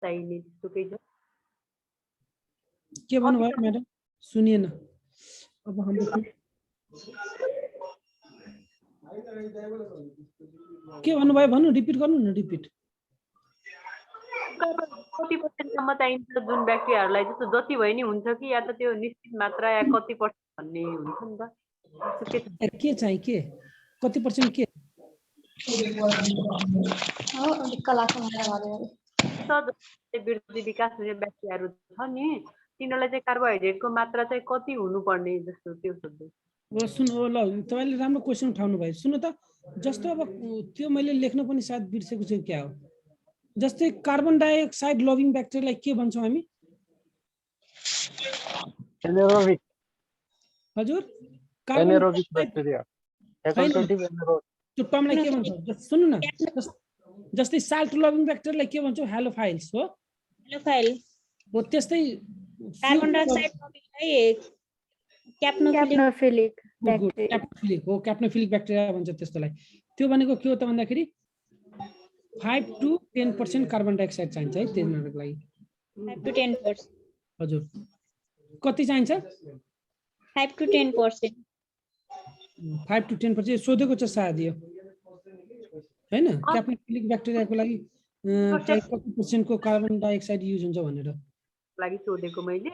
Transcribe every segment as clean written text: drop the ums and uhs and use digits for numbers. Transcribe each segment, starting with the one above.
चाहिने त्यस्तो केही छ? के भन्नुभयो म्याडम? सुनिएन। अब हाम्रो के भन्नुभयो भन्नु, रिपिट गर्नु न, रिपिट। कति पर्सेन्टसम्म चाहिन्छ जुन ब्याक्टेरियाहरूलाई, जस्तो जति भयो नि हुन्छ कि या त त्यो निश्चित मात्रा या कति पर्सेन्ट भन्ने हुन्छ नि त? के चाहिँ के कति पर्सेन्ट के वृद्धि विकास हुने ब्याक्टेरियाहरू छ नि, तिनीहरूलाई चाहिँ कार्बोहाइड्रेटको मात्रा चाहिँ कति हुनुपर्ने जस्तो त्यो सोध्दै। सुन्नु ल, तपाईँले राम्रो क्वेसन उठाउनु भयो। सुन्नु त, जस्तो अब त्यो मैले लेख्न पनि सायद बिर्सेको छु क्या हो। जस्तै कार्बन डाइअक्साइड लभिङ ब्याक्टेरियालाई के भन्छौँ हामी? एनारोबिक। हजुर, एनारोबिक ब्याक्टेरिया, फेकल्टेटिभ एनारोबिक। त्यो टर्मलाई के भन्छौँ? सुन्नु न, जस्तै साल्ट लभिङ ब्याक्टेरियालाई के भन्छौँ? हेलोफाइल्स हो। हेलोफाइल हो त्यस्तै कार्बन डाइअक्साइड लभिङलाई क्याप्नोफिलिक ब्याक्टेरिया हो, क्याप्नोफिलिक ब्याक्टेरिया भन्छ त्यस्तोलाई। त्यो भनेको के हो त भन्दाखेरि 5 to 10% कार्बन डाइअक्साइड चाहिन्छ है तिनीहरूको लागि। 5 to 10%। हजुर, कति चाहिन्छ? 5 to 10%। 5 to 10% सोधेको छ सायद यो हैन? क्याप्नोफिलिक ब्याक्टेरियाको लागि चाहिँ कति पर्सेन्टको कार्बन डाइअक्साइड युज हुन्छ भनेर लागि सोधेको मैले।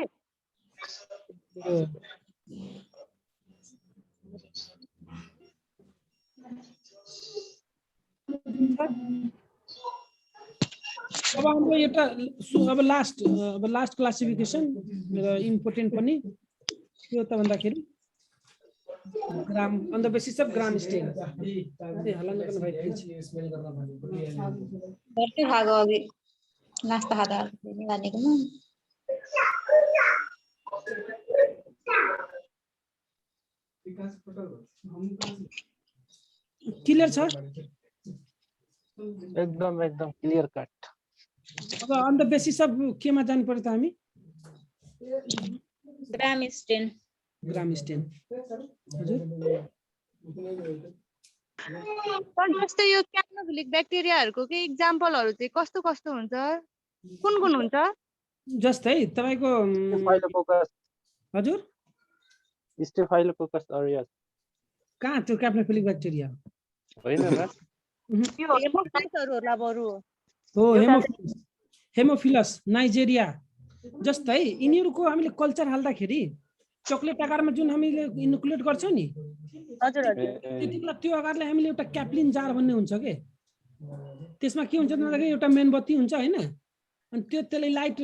अब हाम्रो एउटा अब लास्ट क्लासिफिकेसन र इम्पोर्टेन्ट पनि के हो त भन्दाखेरि gram on the basis of gram stain. हल्ला नगर्नु भाइ प्लिज। भर्ती खाएको अघि नास्ता खाँदा भनेको म। क्लियर छ? एकदम क्लियर कट। अब अन द बेसिस अफ केमा जानु पर्यो त हामी? ग्राम स्टेन। हजुर, जस्तै यो क्याप्नोफिलिक ब्याक्टेरियाहरूको के इक्जाम्पलहरू चाहिँ कस्तो कस्तो हुन्छ, कुन कुन हुन्छ? जस्तै तपाईको स्टेफाइलोकोकस। हजुर, स्टेफाइलोकोकस अरियस कहाँ त्यो क्याप्नोफिलिक ब्याक्टेरिया होइन र? हेमोफाइलसहरू होला बरु। हो, हेमोफिलस नाइजेरिया। जस्तै यिनीहरूको हामीले कल्चर हाल्दाखेरि चकलेट आकारमा जुन हामीले इन्क्लुड गर्छौँ नि, हजुर हजुर, त्यतिबेला त्यो आकारले हामीले एउटा क्याप्लिन जार भन्ने हुन्छ के। त्यसमा के हुन्छ भन्दाखेरि एउटा मेनबत्ती हुन्छ हैन, अनि त्यसले लाइट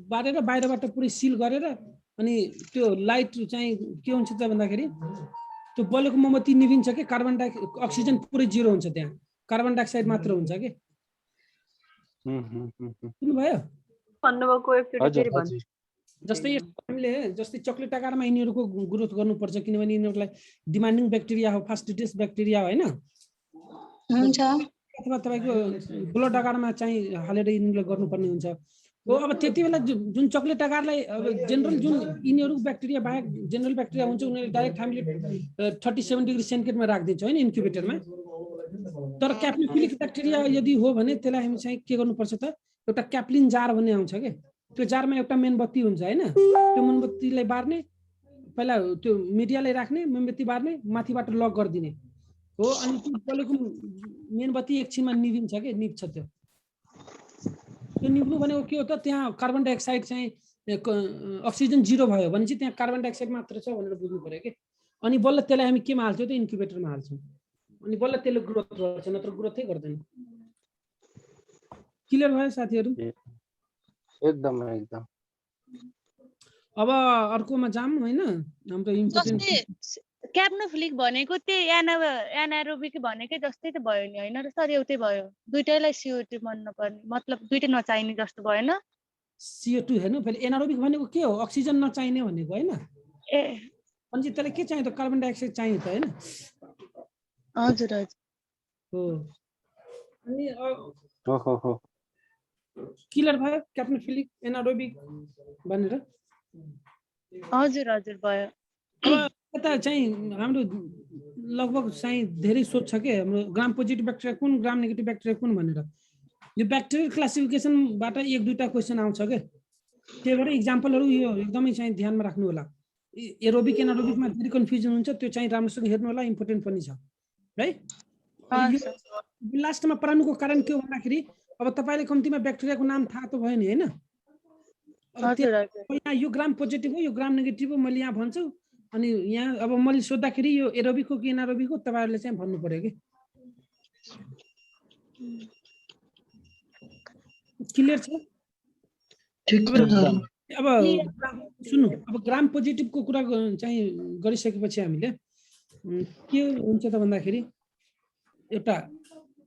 बारेर बाहिरबाट पुरै सिल गरेर अनि त्यो लाइट चाहिँ के हुन्छ त भन्दाखेरि त्यो बलेको मोमबत्ती निभिन्छ के। कार्बन अक्सिजन पुरै जिरो हुन्छ, त्यहाँ कार्बन डाइअक्साइड मात्र हुन्छ के। सुन्नुभयो? भन्नुभएको एकचोटि फेरि भन्नु। जस्तै हामीले जस्तै चकलेट आकारमा यिनीहरूको ग्रोथ गर्नुपर्छ, किनभने यिनीहरूलाई डिमान्डिङ ब्याक्टेरिया हो, फास्टिटियस ब्याक्टेरिया हो हैन? हुन्छ। अथवा तपाईँको ब्लड आकारमा चाहिँ हालेर यिनीहरूले गर्नुपर्ने हुन्छ हो। अब त्यति बेला जुन चकलेट आकारलाई अब जेनरल जुन यिनीहरू ब्याक्टेरिया बाहेक जेनरल ब्याक्टेरिया हुन्छ, उनीहरूले डाइरेक्ट हामीले 37 डिग्री सेन्टिग्रेडमा राखिदिन्छौँ हैन, इन्क्युबेटरमा। तर क्याप्नोफिलिक ब्याक्टेरिया यदि हो भने त्यसलाई हामी चाहिँ के गर्नुपर्छ त, एउटा क्याप्लिन जार भन्ने आउँछ के। त्यो जारमा एउटा मेनबत्ती हुन्छ हैन, त्यो मेनबत्तीलाई बार्ने, पहिला त्यो मिडियालाई राख्ने, मेनबत्ती बार्ने, माथिबाट लक गरिदिने हो। अनि त्यो बलेको मेनबत्ती एकछिनमा निभिन्छ के, निभ्छ। त्यो निभ्नु भनेको के हो त, त्यहाँ कार्बन डाइअक्साइड चाहिँ अक्सिजन जिरो भयो भने चाहिँ त्यहाँ कार्बन डाइअक्साइड मात्र छ भनेर बुझ्नु पर्यो के। अनि बल्ल त्यसलाई हामी केमा हाल्छौँ त, इन्क्युबेटरमा हाल्छौँ, अनि बल्ल त्यसले ग्रोथ गर्छ, नत्र ग्रोथै गर्दैन। क्लियर भयो साथीहरू? एकदम। अब अर्कोमा जाम हैन, हाम्रो इम्पोर्टेन्ट क्याप्नोफिलिक भनेको त्यही एनारोबिक भनेकै जस्तै त भयो नि हैन र सर? एउटै भयो, दुईटैलाई CO2 मन नपर्ने, मतलब दुईटै नचाहिने जस्तो भएन? CO2 हेर्नु फेरि, एनारोबिक भनेको के हो? अक्सिजन नचाहिने भनेको हैन? ए अनि त्यसलाई के चाहियो त? कार्बन डाइअक्साइड चाहियो त हैन? हजुर हजुर हो। अनि हो क्लियर भयो क्याप्नोफिलिक एनारोबिक भनेर? हजुर हजुर भयो। अब यता चाहिँ हाम्रो लगभग चाहिँ धेरै सोच छ के, हाम्रो ग्राम पोजिटिभ ब्याक्टेरिया कुन, ग्राम नेगेटिभ ब्याक्टेरिया कुन भनेर। यो ब्याक्टेरियल क्लासिफिकेसनबाट एक दुईटा क्वेसन आउँछ के, त्यही भएर इक्जाम्पलहरू यो एकदमै चाहिँ ध्यानमा राख्नु होला। एरोबिक एनारोबिकमा धेरै कन्फ्युजन हुन्छ, त्यो चाहिँ राम्रोसँग हेर्नु होला, इम्पोर्टेन्ट पनि छ है। लास्टमा पढाउनुको कारण के हो भन्दाखेरि अब तपाईँले कम्तीमा ब्याक्टेरियाको नाम थाहा त भयो नि होइन। यहाँ यो ग्राम पोजिटिभ हो, यो ग्राम नेगेटिभ हो, मैले यहाँ भन्छु। अनि यहाँ अब मैले सोद्धाखेरि यो एरोबिक हो कि एनारोबिक हो तपाईँहरूले चाहिँ भन्नु पर्यो कि। क्लियर छ? अब सुन्नु, अब ग्राम पोजिटिभको कुरा चाहिँ गरिसकेपछि हामीले के हुन्छ त भन्दाखेरि एउटा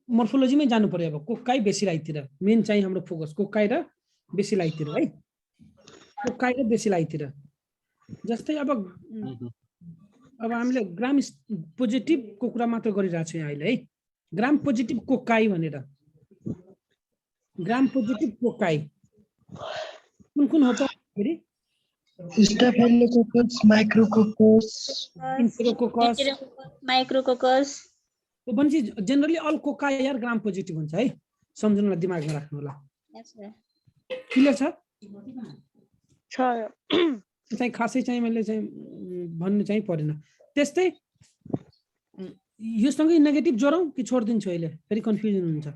मोर्फोलोजीमै जानु पर्यो। अब कोकाई बेसिलाइतिर मेन चाहिँ हाम्रो फोकस कोकाई र बेसिलाइतिर है। कोकाई र बेसिलाइतिर जस्तै अब हामीले ग्राम पोजिटिभको कुरा मात्र गरिरहेको छु यहाँ अहिले है। ग्राम पोजिटिभ कोकाई भनेर, ग्राम पोजिटिभ कोकाई कुन कुन हो त फेरि? स्टाफिलोकोकस, माइक्रोकोकस, इन्टेरोकोकस, माइक्रोकोकस। भनेपछि जेनरली अल कोकाई यार ग्राम पोजिटिभ हुन्छ है, सम्झनुलाई दिमागमा राख्नु होला। क्लियर छ? चाहिँ खासै चाहिँ मैले चाहिँ भन्नु चाहिँ परेन। त्यस्तै योसँगै नेगेटिभ जोडौँ कि छोडिदिन्छु अहिले, फेरि कन्फ्युजन हुन्छ।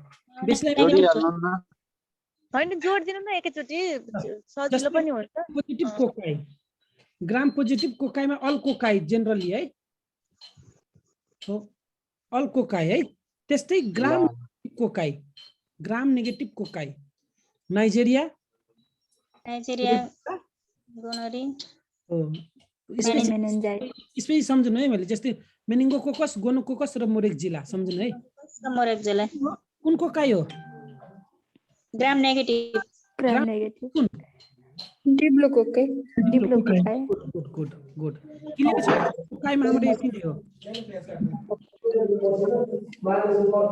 होइन जोडिदिनु न एकैचोटि, सजिलो पनि हुन्छ। पोजिटिभ कोकाई, ग्राम पोजिटिभ कोकाईमा अल कोकाई जेनरली है, अल कोकाई है। त्यस्तै ग्राम कोकाई, ग्राम नेगेटिभ कोकाई, नाइजेरिया गोनोरी हो। स्पेशली सम्झनु है मैले, जस्तै मेनिङ्गोकोकस, गोनोकोकस र मोरेक्जिला सम्झनु है। मोरेक्जिला कुन कोकाई हो? ग्राम नेगेटिभ। ग्राम नेगेटिभ कुन? Diplococci. Diplococci. Good good. Clear छ? कोकाईमा हाम्रो यति नै हो।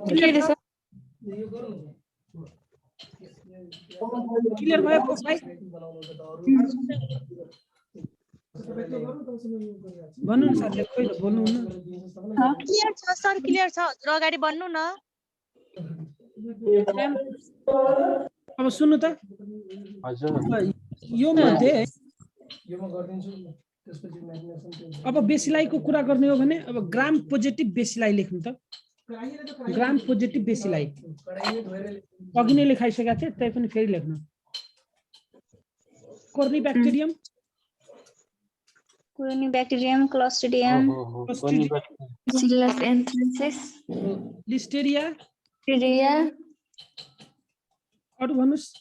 क्लियर छ? क्लियर भयो कोकाई? भन्नु न साथी, खोइ बोल्नु न। क्लियर छ सर, क्लियर छ। हजुर अगाडि बढ्नु न। अब सुन्नु त, यो मध्ये अब बेसिलाईको कुरा गर्ने हो भने अब ग्राम पोजिटिभ बेसिलाई लेख्नु त। ग्राम पोजिटिभ बेसिलाई अघि नै लेखाइसकेका थिए, त्यही पनि फेरि लेख्नु। Corynebacterium, corynebacterium, clostridium, Bacillus anthracis, listeria, Listeria, अरु भन्नुस्।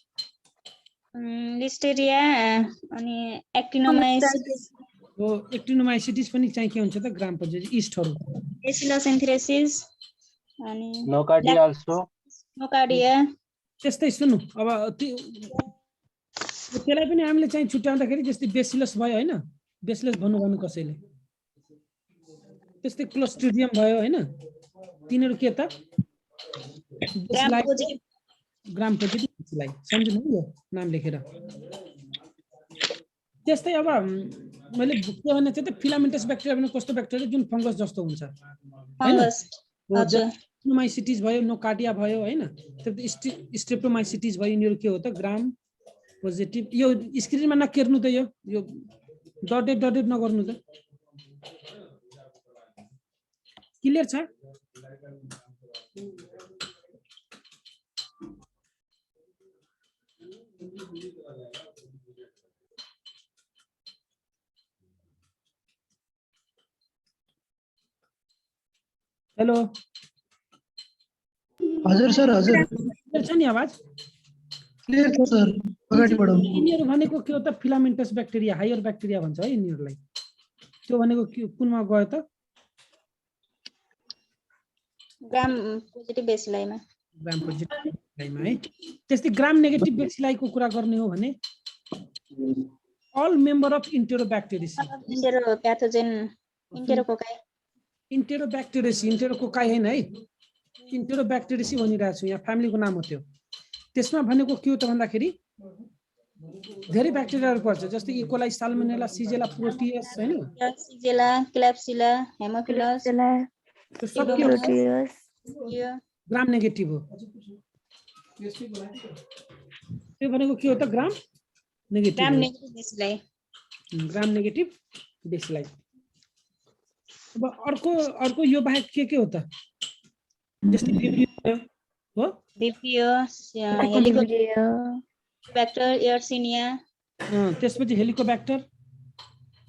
लिस्टेरिया अनि एक्टिनोमाइसिस, हो एक्टिनोमाइसिटिस पनि चाहिँ के हुन्छ त ग्राम पोजिटिभ इस्टहरु। बेसिलस एन्थ्रेसिस अनि नोकार्डिया अल्सो, नोकार्डिया। त्यस्तै सुन्नु, अब त्यसलाई पनि हामीले चाहिँ छुट्याउँदाखेरि जस्तै बेसिलस भयो हैन, बेसिलस भन्नु कसैले। त्यस्तै क्लोस्ट्रिडियम भयो हैन, तिनीहरु के त ग्राम पोजिटिभ बेसिलाई सम्झनु यो नाम लेखेर। त्यस्तै अब मैले के भने चाहिँ त फिलामेन्टस ब्याक्टेरिया भने कस्तो ब्याक्टेरिया जुन फंगस जस्तो हुन्छ फंगस। हजुर, स्ट्रेप्टोमाइसिटिस भयो, नोकार्डिया भयो हैन, स्ट्रेप्टोमाइसिटिस भयो, यिनीहरु के हो त ग्राम पोजिटिभ। यो स्क्रिनमा नकेर्नु त, यो डटेड नगर्नु त। क्लियर छ? हेलो हजुर सर, हजुर क्लियर छ नि आवाज? क्लियर छ सर, अगाडि बढौँ। यिनीहरु भनेको के हो त फिलामेन्टस ब्याक्टेरिया, हायर ब्याक्टेरिया भन्छ है यिनीहरुलाई। त्यो भनेको कुनमा गयो त? ग्राम पोजिटिभ बेसिलाइमा। ग्राम पोजिटिभ बेसिलाइमा है। त्यस्तै ग्राम नेगेटिभ बेसिलाइको कुरा गर्ने हो भने अल मेम्बर अफ इन्टेरोब्याक्टेरियसी, इन्टेरोप्याथोजेन, इन्टेरोकोकाई, इन्टेरोब्याक्टेरियसी, इन्टेरोकोकाई हैन है, इन्टेरोब्याक्टेरियसी भनिरहेको छु, यहाँ फ्यामिलीको नाम हो त्यो। त्यसमा भनेको के हो त भन्दाखेरि धेरै ब्याक्टेरियाहरु पर्छ, जस्तै इकोलाई, साल्मोनेला, सिजेला, प्रोटियस हैन, सिजेला, क्ल्याप्सिला, हेमोफिलस, त्यो सब के हो? ग्राम नेगेटिभ हो। त्यो भनेको के हो त ग्राम नेगेटिभ ग्राम नेगेटिभ बेसीलाई ग्राम नेगेटिभ बेसीलाई अब अर्को यो बाहेक के हो त जस्तै हो बिपिओ हेलिकोब्याक्टर एयरसिनिया त्यसपछि हेलिकोब्याक्टर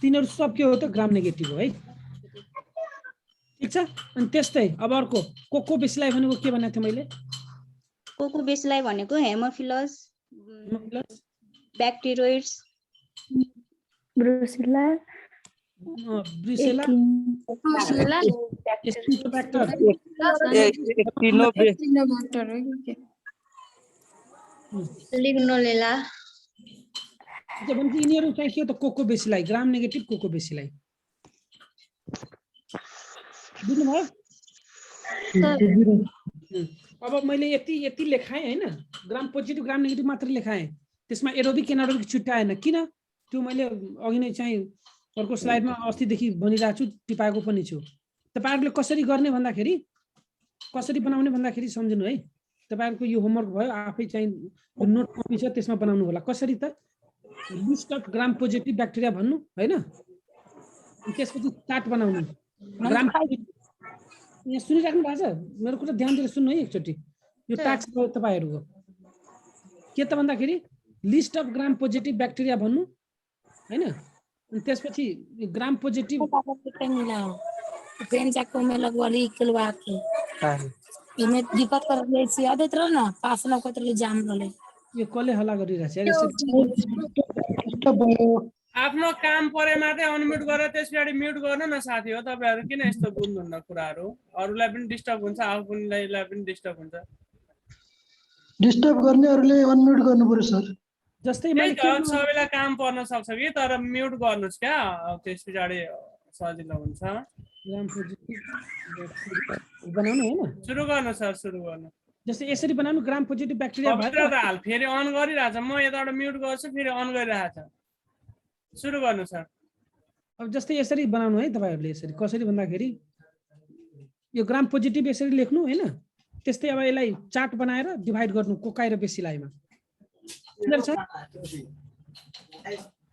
तिनीहरू सब के हो त ग्राम नेगेटिभ हो है ठिक छ अनि त्यस्तै अब अर्को कोको बेसिलाई भनेको के भनेको थिएँ मैले कोको बेसिलाई भनेको हेमोफिलस ब्याक्टेरोइड्स ब्रुसेला ब्रुसेला एस्टिनोब्याक्टर लिग्नोलेला भने यिनीहरू चाहिँ के हो त कोको बेसिलाई ग्राम नेगेटिभ कोको बेसिलाई बुझ्नुभयो अब मैले यति लेखाएँ हैन ग्राम पोजिटिभ ग्राम नेगेटिभ मात्र लेखाएँ त्यसमा एरोबिक एनारोबिक छुट्याएन किन त्यो मैले अघि नै चाहिँ अर्को स्लाइडमा अस्तिदेखि भनिरहेको छु टिपाएको पनि छु तपाईहरुले कसरी गर्ने भन्दाखेरि कसरी बनाउने भन्दाखेरि सम्झनु है तपाईहरुको यो होमवर्क भयो आफै चाहिँ नोट कपी छ त्यसमा बनाउनु होला कसरी त list of gram positive bacteria भन्नु हैन त्यसपछि चार्ट बनाउनु ग्राम यहाँ सुनिराख्नु भएको छ मेरो कुरा ध्यान दिएर सुन्नु है एकचोटी यो टास्क हो तपाईहरुको के त भन्दाखेरि list of gram positive bacteria भन्नु हैन अनि त्यसपछि ग्राम पोजिटिभ को में लगवाली इकलवा के इमे दिक्कत कर ले छी आदत रह ना पास न को तले जाम रहले यो कसले हल्ला गरिरहेछ आफ्नो काम परे मात्रै अनम्युट गरेर त्यसपछि म्युट गर्नु न साथी हो तपाईहरु किन यस्तो बुझ्नुहुन्न कुराहरु अरूलाई पनि डिस्टर्ब हुन्छ आफूलाई पनि डिस्टर्ब हुन्छ डिस्टर्ब गर्नेहरुले अनम्युट गर्नु पर्यो सर जस्तै मैले सबैलाई काम पर्न सक्छ कि तर म्युट गर्नुस् क्या त्यसपछि सजिलो हुन्छ ग्राम पोजिटिभ बनाउनु हैन सुरु गर्नु सर सुरु गर्नु जस्तै यसरी बनाउनु ग्राम पोजिटिभ ब्याक्टेरिया भएर त हाल फेरि अन गरिरहेछ म यताबाट म्युट गर्छु फेरि अन गरिरहेछ सुरु गर्नु सर अब जस्तै यसरी बनाउनु है तपाईहरुले यसरी कसरी भन्दाखेरि यो ग्राम पोजिटिभ यसरी लेख्नु हैन त्यस्तै अब यसलाई चार्ट बनाएर डिभाइड गर्नु कोकाइ र बेसिलाइमा क्लियर छ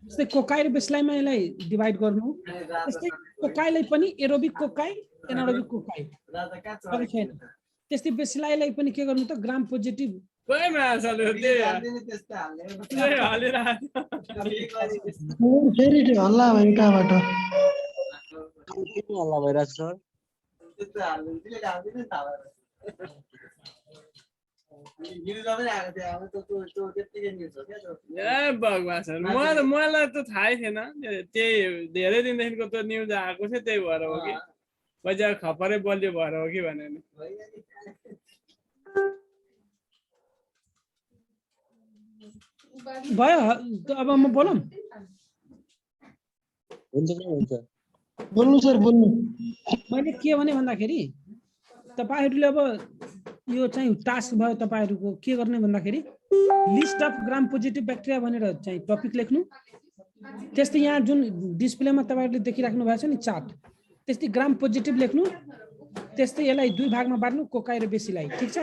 जस्तै कोकाइ र बेसिलाइमा यसलाई डिभाइड गर्नु त्यस्तै कोकाइलाई पनि एरोबिक कोकाइ एनारोबिक कोकाइ त्यस्तै बेसिलाइलाई पनि के गर्नु त ग्राम पोजिटिभ फेरि हल्ला भयो कहाँबाट हल्ला भइरहेछ सर मलाई त थाहै थिएन त्यही धेरै दिनदेखिको त्यो न्युज आएको छ त्यही भएर हो कि बजार खपरै बलियो भएर हो कि भने भयो अब म बोलौँ बोल्नु सर बोल्नु मैले के भने भन्दाखेरि तपाईहरुले अब यो चाहिँ टास्क भयो तपाईहरुको के गर्ने भन्दाखेरि list of gram positive bacteria भनेर चाहिँ टपिक लेख्नु त्यस्तै यहाँ जुन डिस्प्लेमा तपाईहरुले देखिराख्नु भएको छ नि चार्ट त्यस्तै ग्राम पोजिटिभ लेख्नु त्यस्तै यसलाई दुई भागमा बाड्नु कोकाइ र बेसिलाई ठीक छ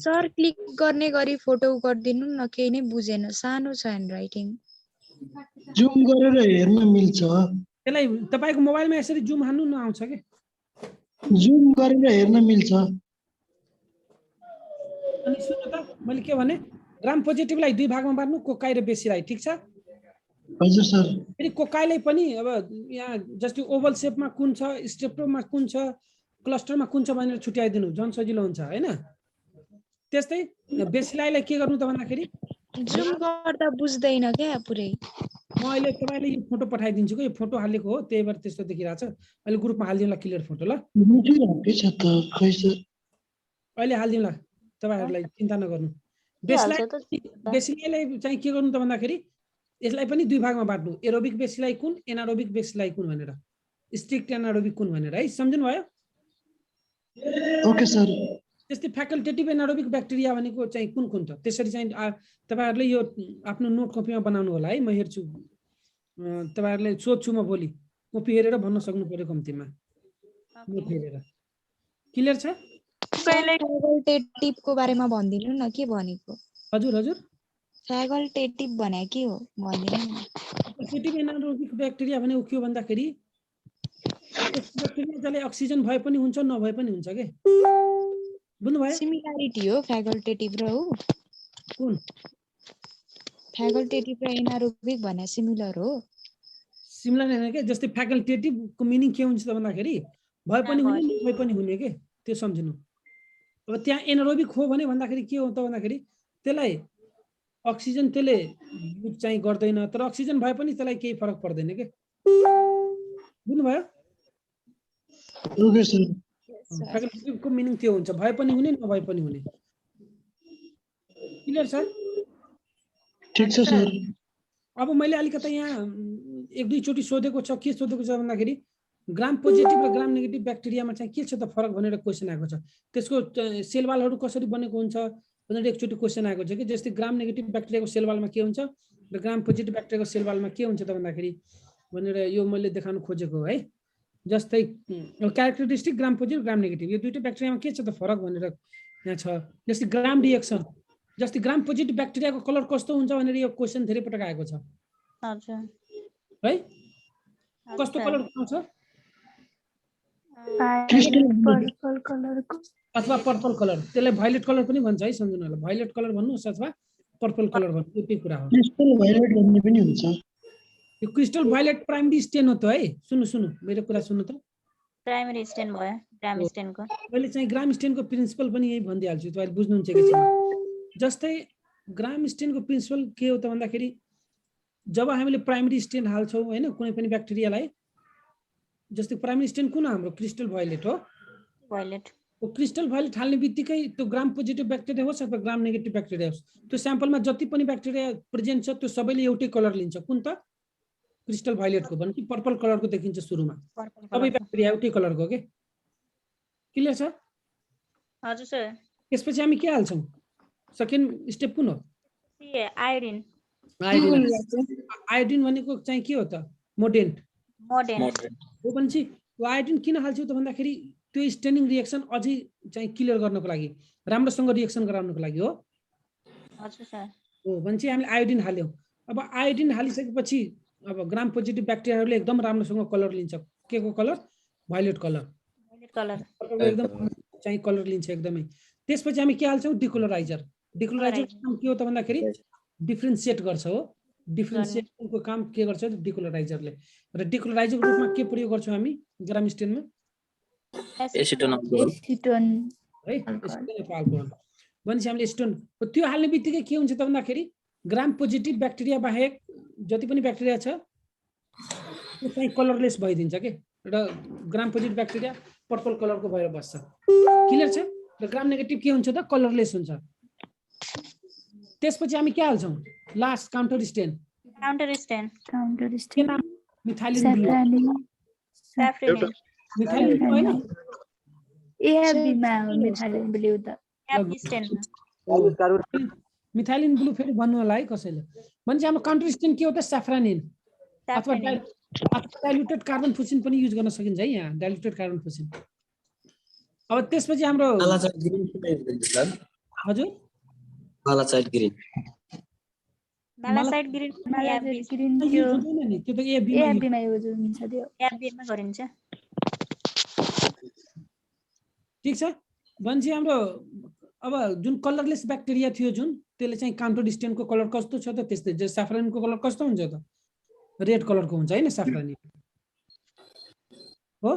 सर क्लिक गर्ने गरी फोटो गर्दिनु न केही नै बुझेन सानो छ ह्यान्डराइटिङ जुम गरेर हेर्न मिल्छ त्यसलाई तपाईको मोबाइलमा यसरी जुम हान्नु न आउँछ के जुम गरेर हेर्न मिल्छ अनि सुन्नु त मैले के भने ग्राम पोजिटिभलाई दुई भागमा बाड्नु कोकाइ र बेसिलाई ठीक छ हजुर सर फेरि कोकाइलाई पनि अब यहाँ जस्तै ओभल शेपमा कुन छ स्टेप्टोमा कुन छ क्लस्टरमा कुन छ भनेर छुट्याइदिनु झन् सजिलो हुन्छ हैन त्यस्तै बेसिलाइलाई के गर्नु त भन्दाखेरि जुम गर्दा बुझ्दैन क्या पुरै म अहिले तपाईलाई यो फोटो पठाइदिन्छु के यो फोटो हालेको हो त्यही भएर त्यस्तो देखिरहेछ अहिले ग्रुपमा हाल्दिउँला क्लियर फोटो ल अहिले हाल्दिउँला तपाईहरुलाई चिन्ता नगर्नु बेसिलाइलाई चाहिँ के गर्नु त भन्दाखेरि यसलाई पनि दुई भागमा बाट्नु एरोबिक बेसिलाई कुन एनारोबिक बेसिलाई कुन भनेर स्ट्रिक्ट एनारोबिक कुन भनेर है सम्झनु भयो ओके सर त्यस्तै फ्याकल्टेटिभ एनारोबिक ब्याक्टेरिया भनेको चाहिँ कुन कुन त त्यसरी चाहिँ तपाईहरुले यो आफ्नो नोट कपीमा बनाउनु होला है म हेर्छु तपाईहरुले सोध्छु म भोलि कपी हेरेर भन्न सक्नु पर्यो कम्तीमा नोट हेरेर क्लियर छ फ्यागल्टेटिभको बारेमा भनिदिनु न के भनेको हजुर हजुर फ्यागल्टेटिभ भने के हो भनिदिनु न फेटिभ एनारोबिक ब्याक्टेरिया भनेको के हो भन्दाखेरि ब्याक्टेरिया जसले अक्सिजन भए पनि हुन्छ नभए पनि हुन्छ के बुझ्नुभयो सिमिलारिटी हो फ्यागल्टेटिभ र हो कुन फ्यागल्टेटिभ र एनारोबिक भने सिमिलर हो सिमिलर हैन के जस्तै फ्याकल्टेटिभको मिनिङ के हुन्छ त भन्दाखेरि भए पनि हुने नभए पनि हुने के त्यो सम्झिनु अब त्यहाँ एनारोबिक हो भने भन्दाखेरि के हो त भन्दाखेरि त्यसलाई अक्सिजन त्यसले युज चाहिँ गर्दैन तर अक्सिजन भए पनि त्यसलाई केही फरक पर्दैन के बुझ्नुभयो ओके सर फ्याकल्टेटिभको मिनिङ त्यो हुन्छ भए पनि हुने नभए पनि हुने क्लियर सर ठिक छ सर अब मैले अलिकति यहाँ एक दुई चोटि सोधेको छ के सोधेको छ भन्दाखेरि ग्राम पोजिटिभ र ग्राम नेगेटिभ ब्याक्टेरियामा चाहिँ के छ त फरक भनेर क्वेसन आएको छ त्यसको सेलवालहरू कसरी बनेको हुन्छ भनेर एकचोटि क्वेसन आएको छ कि जस्तै ग्राम नेगेटिभ ब्याक्टेरियाको सेलवालमा के हुन्छ र ग्राम पोजिटिभ ब्याक्टेरियाको सेलवालमा के हुन्छ त भन्दाखेरि भनेर यो मैले देखाउन खोजेको है जस्तै क्यारेक्टरिस्टिक ग्राम पोजिटिभ ग्राम नेगेटिभ यो दुईटै ब्याक्टेरियामा के छ त फरक भनेर यहाँ छ जस्तै ग्राम रिएक्सन जस्तै ग्राम पोजिटिभ ब्याक्टेरियाको कलर कस्तो हुन्छ भनेर यो क्वेसन धेरै पटक आएको छ हजुर है कस्तो कलर आउँछ क्रिस्टल अथवा पर्पल कलर त्यसलाई भायोलेट कलर पनि भन्छ है सम्झनु होला भायोलेट कलर भन्नुहोस् अथवा पर्पल कलर भन्नु यति कुरा हो क्रिस्टल भायोलेट भन्ने पनि हुन्छ यो क्रिस्टल भायोलेट प्राइमरी स्टेन हो त है सुन्नु सुन्नु मेरो कुरा सुन्नु त प्राइमरी स्टेन भयो ग्राम स्टेनको मैले चाहिँ ग्राम स्टेनको प्रिन्सिपल पनि यही भनिदिइहाल्छु तपाईले बुझ्नुहुन्छ कि छैन जस्तै ग्राम स्टेनको प्रिन्सिपल के हो त भन्दाखेरि जब हामीले प्राइमरी स्टेन हाल्छौँ हैन कुनै पनि ब्याक्टेरियालाई जस्तै प्राइमरी स्टेन कुन हाम्रो क्रिस्टल भायोलेट हो भायोलेट ओ क्रिस्टल भायोलेट हाल्ने बित्तिकै त्यो ग्राम पोजिटिभ ब्याक्टेरिया होस् अथवा ग्राम नेगेटिभ ब्याक्टेरिया होस् त्यो स्याम्पलमा जति पनि ब्याक्टेरिया प्रेजेन्ट छ त्यो सबैले एउटै कलर लिन्छ कुन त क्रिस्टल भायोलेटको भन्छ कि पर्पल कलरको देखिन्छ सुरुमा सबै ब्याक्टेरिया एउटै कलरको के क्लियर छ हजुर सर त्यसपछि हामी के हाल्छौँ सेकेन्ड स्टेप कुन हो आयोडिन आयोडिन भनेको चाहिँ के हो त मोडेन्ट हो भनेपछि आयोडिन किन हाल्छौँ त भन्दाखेरि त्यो स्टेनिङ रिएक्सन अझै चाहिँ क्लियर गर्नको लागि राम्रोसँग रिएक्सन गराउनको लागि हो हजुर सर हो भनेपछि हामीले आयोडिन हाल्यौँ अब आयोडिन हालिसकेपछि अब ग्राम पोजिटिभ ब्याक्टेरियाहरूले एकदम राम्रोसँग कलर लिन्छ के को कलर भायोलेट कलर एकदम चाहिँ कलर लिन्छ एकदमै त्यसपछि हामी के हाल्छौँ डिकलराइजर काम के हो त भन्दाखेरि डिफ्रेन्सिएट गर्छ हो डिफ्रेन्सिएसनको काम के गर्छ डिकलराइजरले र डिकलराइजरको रूपमा के प्रयोग गर्छौँ हामी ग्राम स्टेनमा एसिटोन है अल्कोहल भनेपछि हामीले एसिटोन त्यो हाल्ने बित्तिकै के हुन्छ त भन्दाखेरि ग्राम पोजिटिभ ब्याक्टेरिया बाहेक जति पनि ब्याक्टेरिया छ त्यो चाहिँ कलरलेस भइदिन्छ के र ग्राम पोजिटिभ ब्याक्टेरिया पर्पल कलरको भएर बस्छ क्लियर छ र ग्राम नेगेटिभ के हुन्छ त कलरलेस हुन्छ त्यसपछि हामी के हाल्छौँ last counter stain methylene methylene blue फेरि भन्नु होला है कसैले भनेपछि हाम्रो काउन्टर स्टेन के हो त स्याफ्रानिन अथवा डाइल्युटेड कार्बन फुसिन पनि युज गर्न सकिन्छ है यहाँ डाइल्युटेड कार्बन फुसिन अब त्यसपछि हाम्रो हजुर मालासाइड ग्रीन त्यो त एबी मा गरिन्छ ठीक छ भनेपछि हाम्रो अब जुन कलरलेस ब्याक्टेरिया थियो जुन त्यसले चाहिँ काउन्टर स्टेनको कलर कस्तो छ त त्यस्तै जो स्याफ्रानिनको कलर कस्तो हुन्छ त रेड कलरको हुन्छ हैन स्याफ्रानिन हो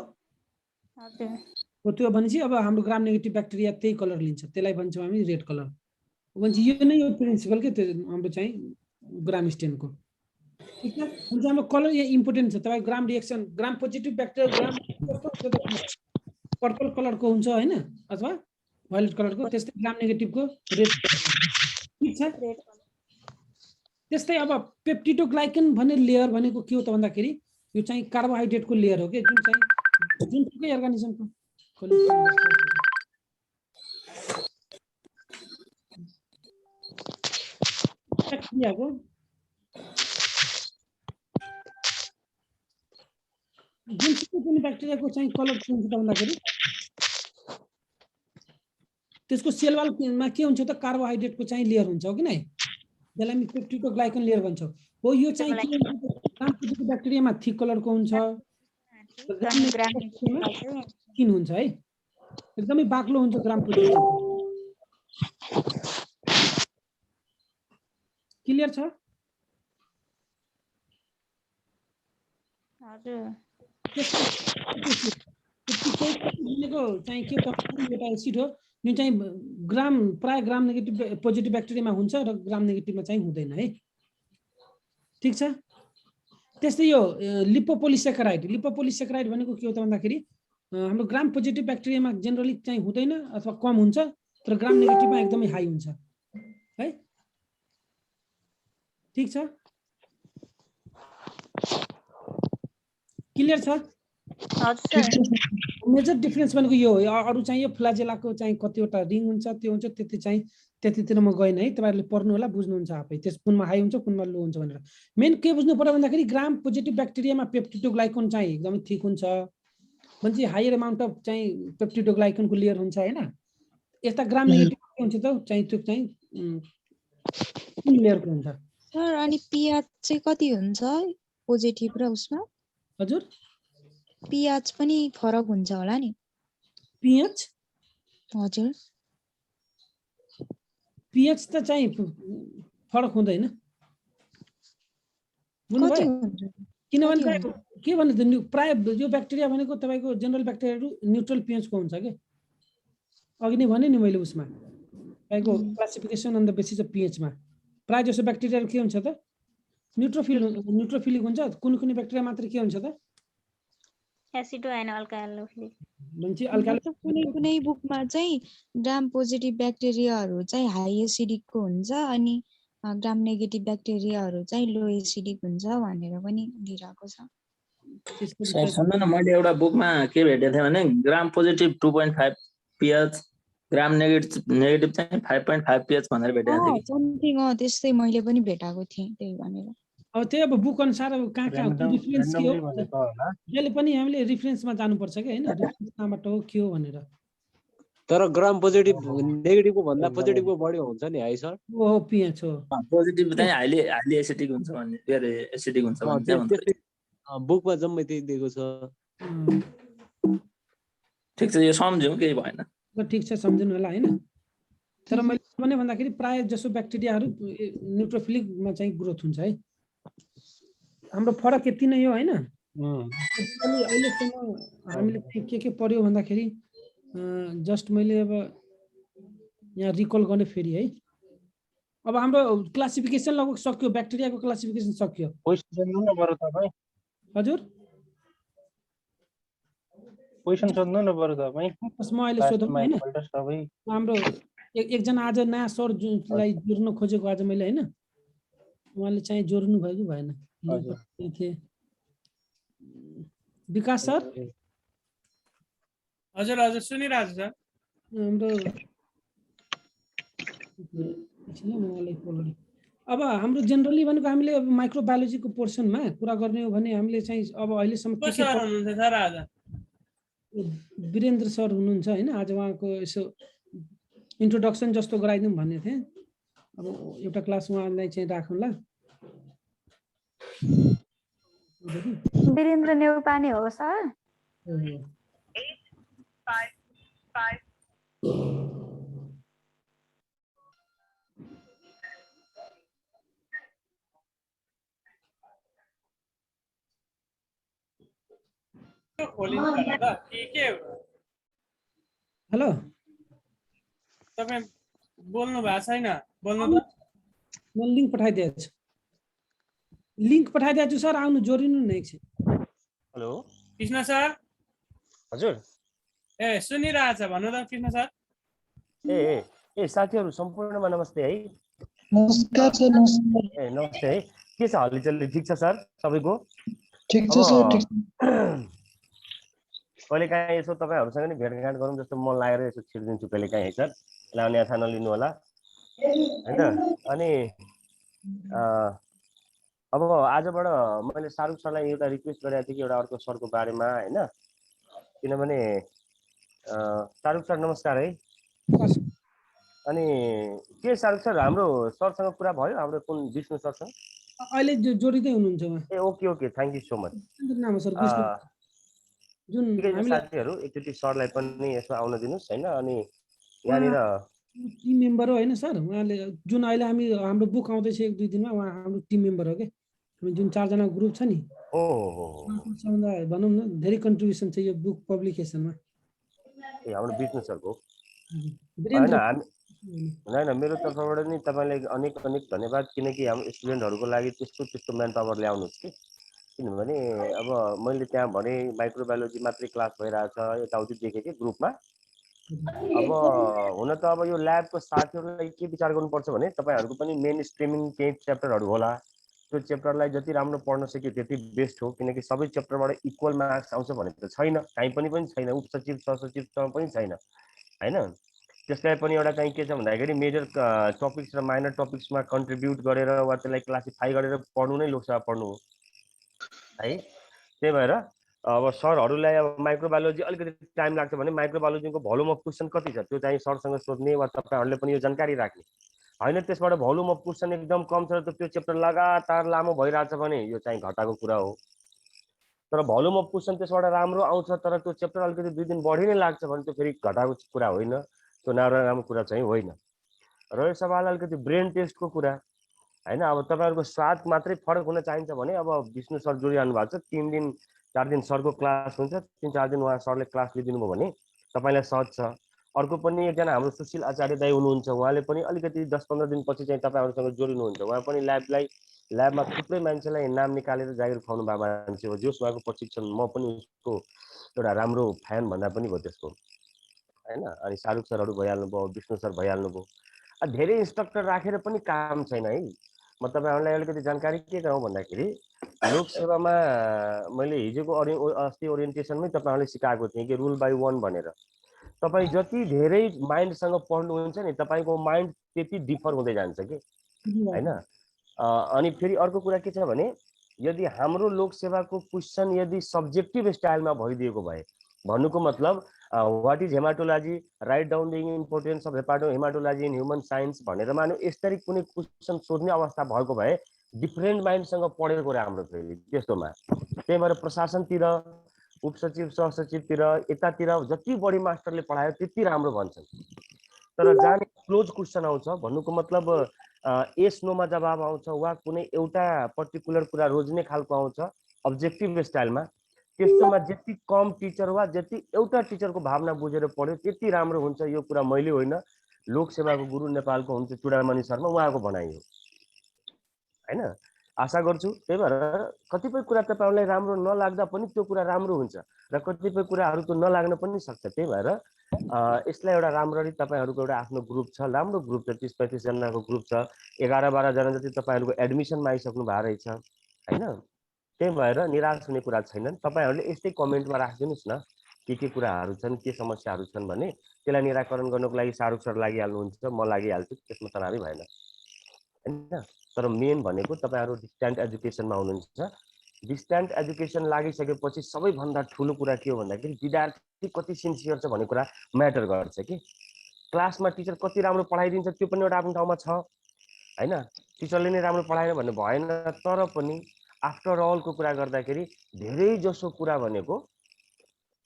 हो त्यो भनेपछि अब हाम्रो ग्राम नेगेटिभ ब्याक्टेरिया त्यही कलर लिन्छ त्यसलाई भन्छौँ हामी रेड कलर भनेपछि यो नै हो प्रिन्सिपल के त्यो हाम्रो चाहिँ ग्राम स्टेनको ठीक छ हुन्छ हाम्रो कलर यहाँ इम्पोर्टेन्ट छ तपाईँ ग्राम रिएक्सन ग्राम पोजिटिभ ब्याक्टेरिया ग्राम पर्पल कलरको हुन्छ हैन अथवा भायोलेट कलरको त्यस्तै ग्राम नेगेटिभको रेड ठीक छ त्यस्तै अब पेप्टिडोग्लाइकन भन्ने लेयर भनेको के हो त भन्दाखेरि यो चाहिँ कार्बोहाइड्रेटको लेयर हो के जुन चाहिँ जुनसुकै अर्गानिजमको ब्याक्टेरियाको जुनसुकै पनि ब्याक्टेरियाको चाहिँ कलर के हुन्छ त भन्दाखेरि त्यसको सेल वालमा के हुन्छ त कार्बोहाइड्रेटको चाहिँ लेयर हुन्छ हो कि नै, त्यसलाई हामी पेप्टिडोग्लाइकन लेयर भन्छौँ। हो यो चाहिँ के हुन्छ ग्राम पोजिटिभ ब्याक्टेरियामा थिक कलरको हुन्छ, किन हुन्छ है, एकदमै बाक्लो हुन्छ ग्राम पोजिटिभ। क्लियर छ? चाहिँ के एउटा एसिड हो, यो चाहिँ प्राय ग्राम नेगेटिभ पोजिटिभ ब्याक्टेरियामा हुन्छ र ग्राम नेगेटिभमा चाहिँ हुँदैन है। ठिक छ। त्यस्तै यो लिपोपोलिसेकेराइड भनेको के हो त भन्दाखेरि हाम्रो ग्राम पोजिटिभ ब्याक्टेरियामा जेनरली चाहिँ हुँदैन अथवा कम हुन्छ, तर ग्राम नेगेटिभमा एकदमै हाई हुन्छ है। ठीक छ, क्लियर छ? मेजर डिफरेन्स भनेको यो हो। अरू चाहिँ यो फ्लाजेलाको चाहिँ कतिवटा रिङ हुन्छ, त्यो हुन्छ, त्यतितिर म गएन है, तपाईँहरूले पढ्नु होला, बुझ्नुहुन्छ आफै, त्यस कुनमा हाई हुन्छ कुनमा लो हुन्छ भनेर। मेन के बुझ्नु पर्यो भन्दाखेरि ग्राम पोजिटिभ ब्याक्टेरियामा पेप्टिडोग्लाइकन चाहिँ एकदमै ठिक हुन्छ, भन्छ हायर अमाउन्ट अफ चाहिँ पेप्टिडोग्लाइकनको लेयर हुन्छ हैन। यस्ता ग्राम नेगेटिभ के हुन्छ त चाहिँ त्यो चाहिँ लेयरको हुन्छ। सर अनि pH चाहिँ कति हुन्छ पोजिटिभ र उसमा? हजुर pH पनि फरक हुन्छ होला नि? pH हजुर pH त चाहिँ फरक हुँदैन, किनभने के भन्नु त प्राय यो ब्याक्टेरिया भनेको तपाईको जनरल ब्याक्टेरियाहरु न्यूट्रल pH को हुन्छ के। अघि नै भने नि मैले उसमा तपाईको classification on the basis of pH मा प्राय जसो ब्याक्टेरियाहरु के हुन्छ त न्यूट्रोफिलिक हुन्छ, कुनै ब्याक्टेरिया मात्र के हुन्छ त एसिडो एन्ड अल्काइलोफिलिक भन्छ। कुनै बुकमा चाहिँ ग्राम पोजिटिभ ब्याक्टेरियाहरु चाहिँ हाई एसिडिकको हुन्छ अनि ग्राम नेगेटिभ ब्याक्टेरियाहरु चाहिँ लो एसिडिक हुन्छ भनेर पनि दिइराको छ। सुन्नु न, मैले एउटा बुकमा के भेटेको थिएँ भने ग्राम पोजिटिभ 2.5 pH, ग्राम नेगेटिभ चाहिँ 5.5 pH भनेर भेटेको थिएँ। समथिङ त्यस्तै मैले पनि भेटाएको थिएँ, त्यही भनेर। अब त्यही अब बुक अनुसार अब कहाँ रिफरेन्स के हो त्यसले पनि हामीले रिफरेन्समा जानुपर्छ के हैन, रिफरेन्सबाट हो के हो भनेर। तर ग्राम पोजिटिभ नेगेटिभको भन्दा पोजिटिभको बढी हुन्छ नि है सर? ओ pH हो, पोजिटिभ चाहिँ हाइली एसिडिक हुन्छ भन्ने, धेरै एसिडिक हुन्छ भन्ने बुकमा जम्मै त्यही दिएको छ। ठीक छ, यो सम्झ्यौ, केही भएन। ठीक छ, सम्झनु होला हैन। तर मैले भने भन्दाखेरि प्राय जसो ब्याक्टेरियाहरु न्यूट्रोफिलिकमा चाहिँ ग्रोथ हुन्छ है। हाम्रो फरक यति नै हो हैन। अहिलेसम्म हामीले के पढ्यो भन्दाखेरि जस्ट मैले अब यहाँ रिकल गर्ने फेरि है। अब हाम्रो क्लासिफिकेसन लगभग सक्यो, ब्याक्टेरियाको क्लासिफिकेसन सक्यो। क्वेशन सोध्नु न बरु तपाई। हजुर क्वेशन सोध्नु न बरु तपाई। म अहिले सोधौँ हैन। हाम्रो एकजना आज नयाँ सर जुनलाई जोड्न खोजेको आज मैले हैन, उहाँले चाहिँ जोड्नु भयो कि भएन? विकास सर। हजुर हजुर सुनिरहेको छु सर। हाम्रो अब हाम्रो जेनरली भनेको हामीले अब माइक्रोबायोलोजीको पोर्सनमा कुरा गर्ने हो भने हामीले चाहिँ अब अहिलेसम्म को सर हुनुहुन्छ सर? आज वीरेन्द्र सर हुनुहुन्छ हैन। आज उहाँको यसो इन्ट्रोडक्सन जस्तो गराइदिउँ भन्ने थिएँ। अब एउटा क्लास उहाँलाई चाहिँ राखौँला। वीरेन्द्र नेउपाने हो सर? हेलो, तपाईं बोल्नु भएको छैन? बोल्नु त। म लिंक पठाइदिएको छु, लिंक पठाइदिएको छु सर, आउनु जोडिनु न एकछिन। Hello Krishna sir. हजुर। ए सुनिरहेछ, भन्नु त कृष्ण सर। ए साथीहरु सम्पूर्णमा नमस्ते है। नमस्कार सर। नमस्कार। ए नमस्ते है। के छ हालचाल? ठीक छ सर सबैको? ठीक छ सर, ठीक छ। कहिले काहीँ यसो तपाईहरुसँग नि भेटघाट गरौँ जस्तो मन लागेर यसो छिर्दिन्छु कहिले काहीँ है सर। लाउने आशा नलिनु होला हैन। अनि अब आजबाट मैले शाहरुख सरलाई एउटा रिक्वेस्ट गरेको थिएँ कि एउटा अर्को सरको बारेमा हैन, किनभने शाहरुख सर नमस्कार है। अनि के शाहरुख सर हाम्रो सरसँग कुरा भयो हाम्रो कुन विष्णु सरसँग अहिले जोडिँदै हुनुहुन्छ उहाँ ए okay okay thank you so much नाम हो सर विष्णु जुन ठिकै छ हामीलाई साथीहरू एकचोटि सरलाई पनि यसो आउन दिनुहोस् हैन अनि यहाँनिर टिम मेम्बर हो होइन सर उहाँले जुन अहिले हामी हाम्रो बुक आउँदैछ 1-2 दिनमा उहाँ हाम्रो टिम मेम्बर हो के हामी जुन 4 जना ग्रुप छ नि सबभन्दा भनौँ न धेरै कन्ट्रिब्युसन छ यो बुक पब्लिकेसनमा ए हाम्रो विष्णु सरको हैन हैन मेरो तर्फबाट नि तपाईलाई अनेक अनेक धन्यवाद किनकि हाम्रो स्टुडेन्टहरूको लागि त्यस्तो म्यान पावर ल्याउनुहोस् कि किनभने अब मैले त्यहाँ भने माइक्रोबायोलोजी मात्रै क्लास भइरहेछ यताउति देखेँ कि ग्रुपमा अब हुन त अब यो ल्याबको साथीहरूलाई के विचार गर्नुपर्छ भने तपाईँहरूको पनि मेन स्ट्रिमिङ केही च्याप्टरहरू होला त्यो च्याप्टरलाई जति राम्रो पढ्न सक्यो त्यति बेस्ट हो किनकि सबै च्याप्टरबाट इक्वल मार्क्स आउँछ भने त छैन कहीँ पनि छैन उपसचिव सहसचिवसँग पनि छैन हैन त्यसलाई पनि एउटा चाहिँ के छ भन्दाखेरि मेजर टपिक्स र माइनर टपिक्समा कन्ट्रिब्युट गरेर वा त्यसलाई क्लासिफाई गरेर पढ्नु नै लोकसेवा पढ्नु हो है त्यही भएर अब सरहरूलाई अब माइक्रोबायोलोजी अलिकति टाइम लाग्छ भने माइक्रोबायोलोजीको भोल्युम अफ क्वेसन कति छ त्यो चाहिँ सरसँग सोध्ने वा तपाईँहरूले पनि यो जानकारी राख्ने होइन त्यसबाट भोल्युम अफ क्वेसन एकदम कम छ त त्यो च्याप्टर लगातार लामो भइरहेछ भने यो चाहिँ घटाको कुरा हो तर भोल्युम अफ क्वेसन त्यसबाट राम्रो आउँछ तर त्यो च्याप्टर अलिकति 2 दिन बढी नै लाग्छ भने त्यो फेरि घटाको कुरा होइन त्यो नराम्रो कुरा चाहिँ होइन र यो सवाल अलिकति ब्रेन टेस्टको कुरा हैन अब तपाईहरुको स्वाद मात्रै फरक हुन चाहिन्छ भने अब विष्णु सर जोडिरहनु भएको छ 3 दिन 4 दिन सरको क्लास हुन्छ 3-4 दिन उहाँ सरले क्लास लिदिनु भयो भने तपाईलाई सहज छ अर्को पनि एकजना हाम्रो सुशील आचार्य दाइ हुनुहुन्छ उहाँले पनि अलिकति 10-15 दिन पछि चाहिँ तपाईहरुसँग जोडिनुहुन्छ उहाँ पनि ल्याबमा थुप्रै मान्छेलाई नाम निकालेर जागिर खुवाउनु भएको मान्छे हो जोस उहाँको प्रशिक्षण म पनि उसको एउटा राम्रो फ्यान भन्दा पनि भयो त्यसको हैन अनि शाहरुख सरहरु भइहाल्नु भयो विष्णु सर भइहाल्नु भयो धेरै इन्स्ट्रक्टर राखेर पनि काम छैन है म तपाईहरुलाई अलिकति जानकारी के गरौँ भन्दाखेरि लोकसेवामा मैले हिजोको अस्ति ओरिएन्टेसनमै तपाईहरुले सिकाएको थिएँ कि रुल बाइ 1 भनेर तपाई जति धेरै माइन्डसँग पढ्नुहुन्छ नि तपाईको माइन्ड त्यति डिफर हुँदै जान्छ के हैन अनि फेरि अर्को कुरा के छ भने यदि हाम्रो लोकसेवाको क्वेशन यदि सब्जेक्टिभ स्टाइलमा भइदिएको भए भन्नुको मतलब what is haematology write down the importance of haematology in human science भनेर मानु यसरी कुनै क्वेशन सोध्ने अवस्था भएको भए डिफरेन्ट माइन्डसँग पढेको राम्रो फेरि त्यस्तोमा त्यही भएर प्रशासनतिर उपसचिव सहसचिवतिर यतातिर जति बढी मास्टरले पढायो त्यति राम्रो भन्छन् तर जाने क्लोज क्वेशन आउँछ भन्नुको मतलब यस नोमा जवाब आउँछ वा कुनै एउटा पर्टिकुलर कुरा रोज्ने खालको आउँछ अब्जेक्टिभ स्टाइलमा त्यस्तोमा जति कम टिचर वा जति एउटा टिचरको भावना बुझेर पढ्यो त्यति राम्रो हुन्छ यो कुरा मैले होइन लोकसेवाको गुरु नेपालको हुन्छ चुडामणि शर्मा उहाँको भनाइ हो हैन आशा गर्छु त्यही भएर कतिपय कुरा तपाईहरुलाई राम्रो नलाग्दा पनि त्यो कुरा राम्रो हुन्छ र कतिपय कुराहरु त नलाग्न पनि सक्छ त्यही भएर यसलाई एउटा राम्ररी तपाईहरुको एउटा आफ्नो ग्रुप छ राम्रो ग्रुप छ 30-35 जनाको ग्रुप छ 11-12 जना जति तपाईहरुको एडमिसनमा आइसक्नु भएको रहेछ हैन त्यही भएर निराश हुने कुरा छैनन् तपाईहरुले यस्तै कमेन्टमा राख्दिनुस् न के कुराहरु छन् के समस्याहरु छन् भने त्यसलाई निराकरण गर्नको लागि शाहरुख सर लागिहाल्नुहुन्छ म लागिहाल्छु त्यसमा तनावै भएन हैन तर मेन भनेको तपाईहरु डिस्टेन्ट एजुकेसनमा हुनुहुन्छ डिस्टेन्ट एजुकेसन लागिसकेपछि सबैभन्दा ठूलो कुरा के हो भन्दाखेरि विद्यार्थी कति सिन्सियर छ भन्ने कुरा म्याटर गर्छ कि क्लासमा टिचर कति राम्रो पढाइदिन्छ त्यो पनि एउटा आफ्नो ठाउँमा छ हैन टिचरले नै राम्रो पढाएन भन्ने भएन तर पनि आफ्टर अल को कुरा गर्दाखेरि धेरै जसो कुरा भनेको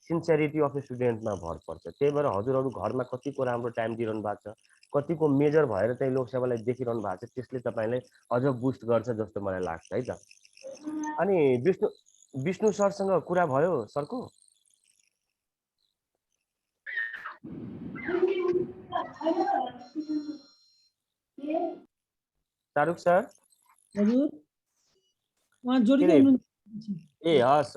सिन्सियरिटी अफ स्टुडेन्टमा भर पर्छ त्यही भएर हजुरहरु घरमा कतिको राम्रो टाइम दिइरहनु भएको छ कतिको मेजर भएर चाहिँ लोकसेवालाई देखिरहनु भएको छ त्यसले तपाईलाई अझ बुस्ट गर्छ जस्तो मलाई लाग्छ है त अनि विष्णु सरसँग कुरा भयो सरको शाहरुख सर हजुर उहाँ जोडिदै हुनुहुन्छ ए हस्